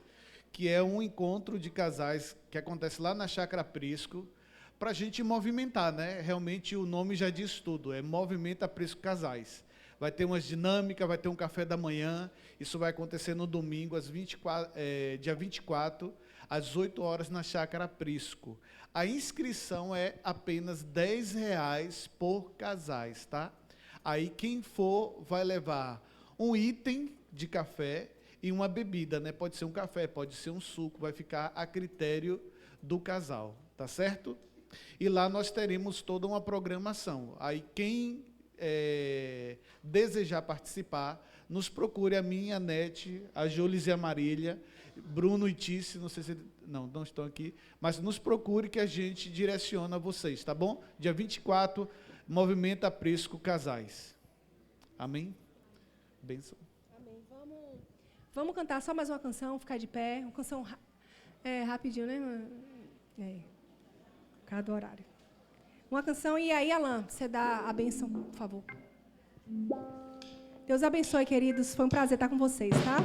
que é um encontro de casais que acontece lá na Chácara Aprisco, para a gente movimentar, né? Realmente o nome já diz tudo, é Movimento Aprisco Casais. Vai ter umas dinâmicas, vai ter um café da manhã, isso vai acontecer no domingo, dia 24, às 8 horas, na Chácara Aprisco. A inscrição é apenas R$10 por casais, tá? Aí quem for vai levar um item de café e uma bebida, né? Pode ser um café, pode ser um suco, vai ficar a critério do casal, tá certo? E lá nós teremos toda uma programação. Aí quem desejar participar, nos procure, a minha, a Nete, a Jolis e a Marília, Bruno e Tice, não sei se... Não estão aqui, mas nos procure que a gente direciona vocês, tá bom? Dia 24, Movimento Aprisco Casais. Amém? Bênção. Amém. Vamos cantar só mais uma canção, ficar de pé, uma canção rapidinho, né? Cada horário. Uma canção, e aí, Alan, você dá a bênção, por favor. Deus abençoe, queridos. Foi um prazer estar com vocês, tá?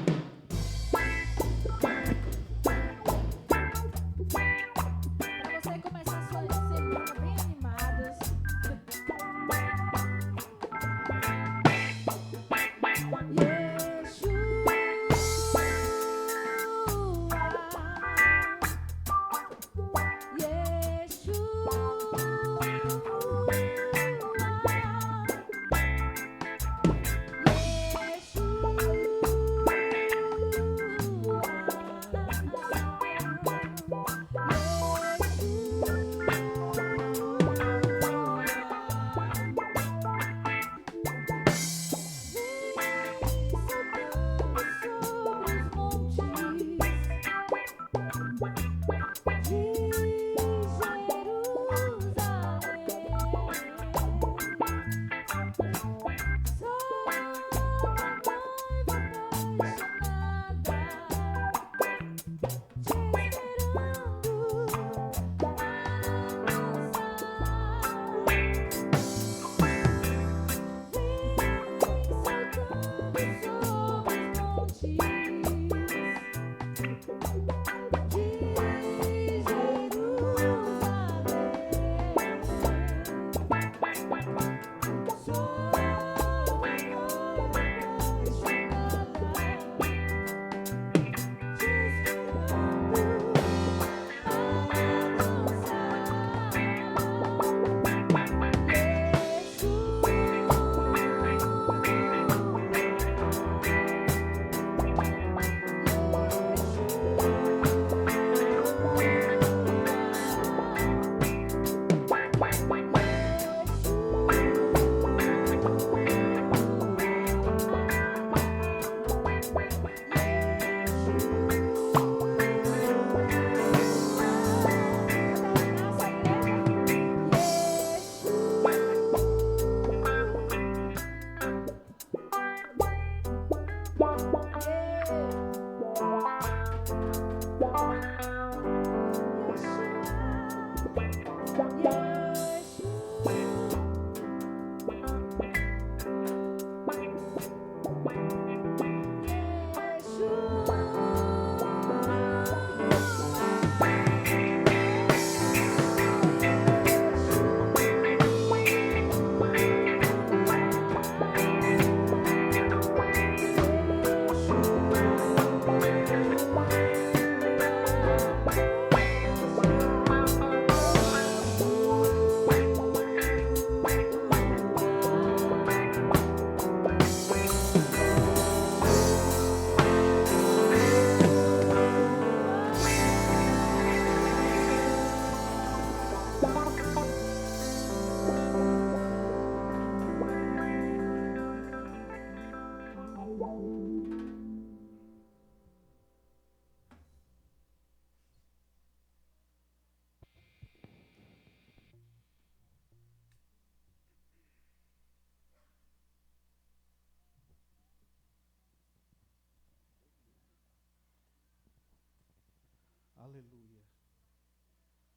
Aleluia.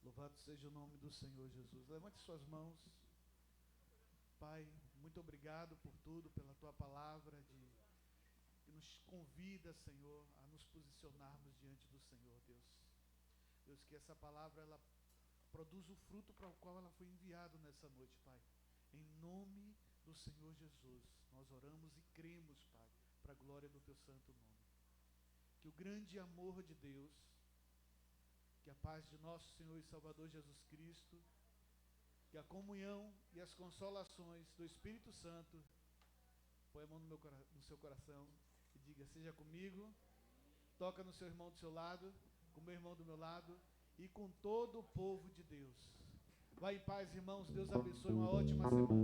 Louvado seja o nome do Senhor Jesus. Levante suas mãos. Pai, muito obrigado por tudo, pela tua palavra que nos convida, Senhor, a nos posicionarmos diante do Senhor, Deus. Deus, que essa palavra ela produz o fruto para o qual ela foi enviada nessa noite, Pai. Em nome do Senhor Jesus, nós oramos e cremos, Pai, para a glória do teu santo nome. Que o grande amor de Deus, que a paz de nosso Senhor e Salvador Jesus Cristo, que a comunhão e as consolações do Espírito Santo, põe a mão no seu coração e diga: seja comigo, toca no seu irmão do seu lado, com o meu irmão do meu lado e com todo o povo de Deus. Vai em paz, irmãos, Deus abençoe, uma ótima semana.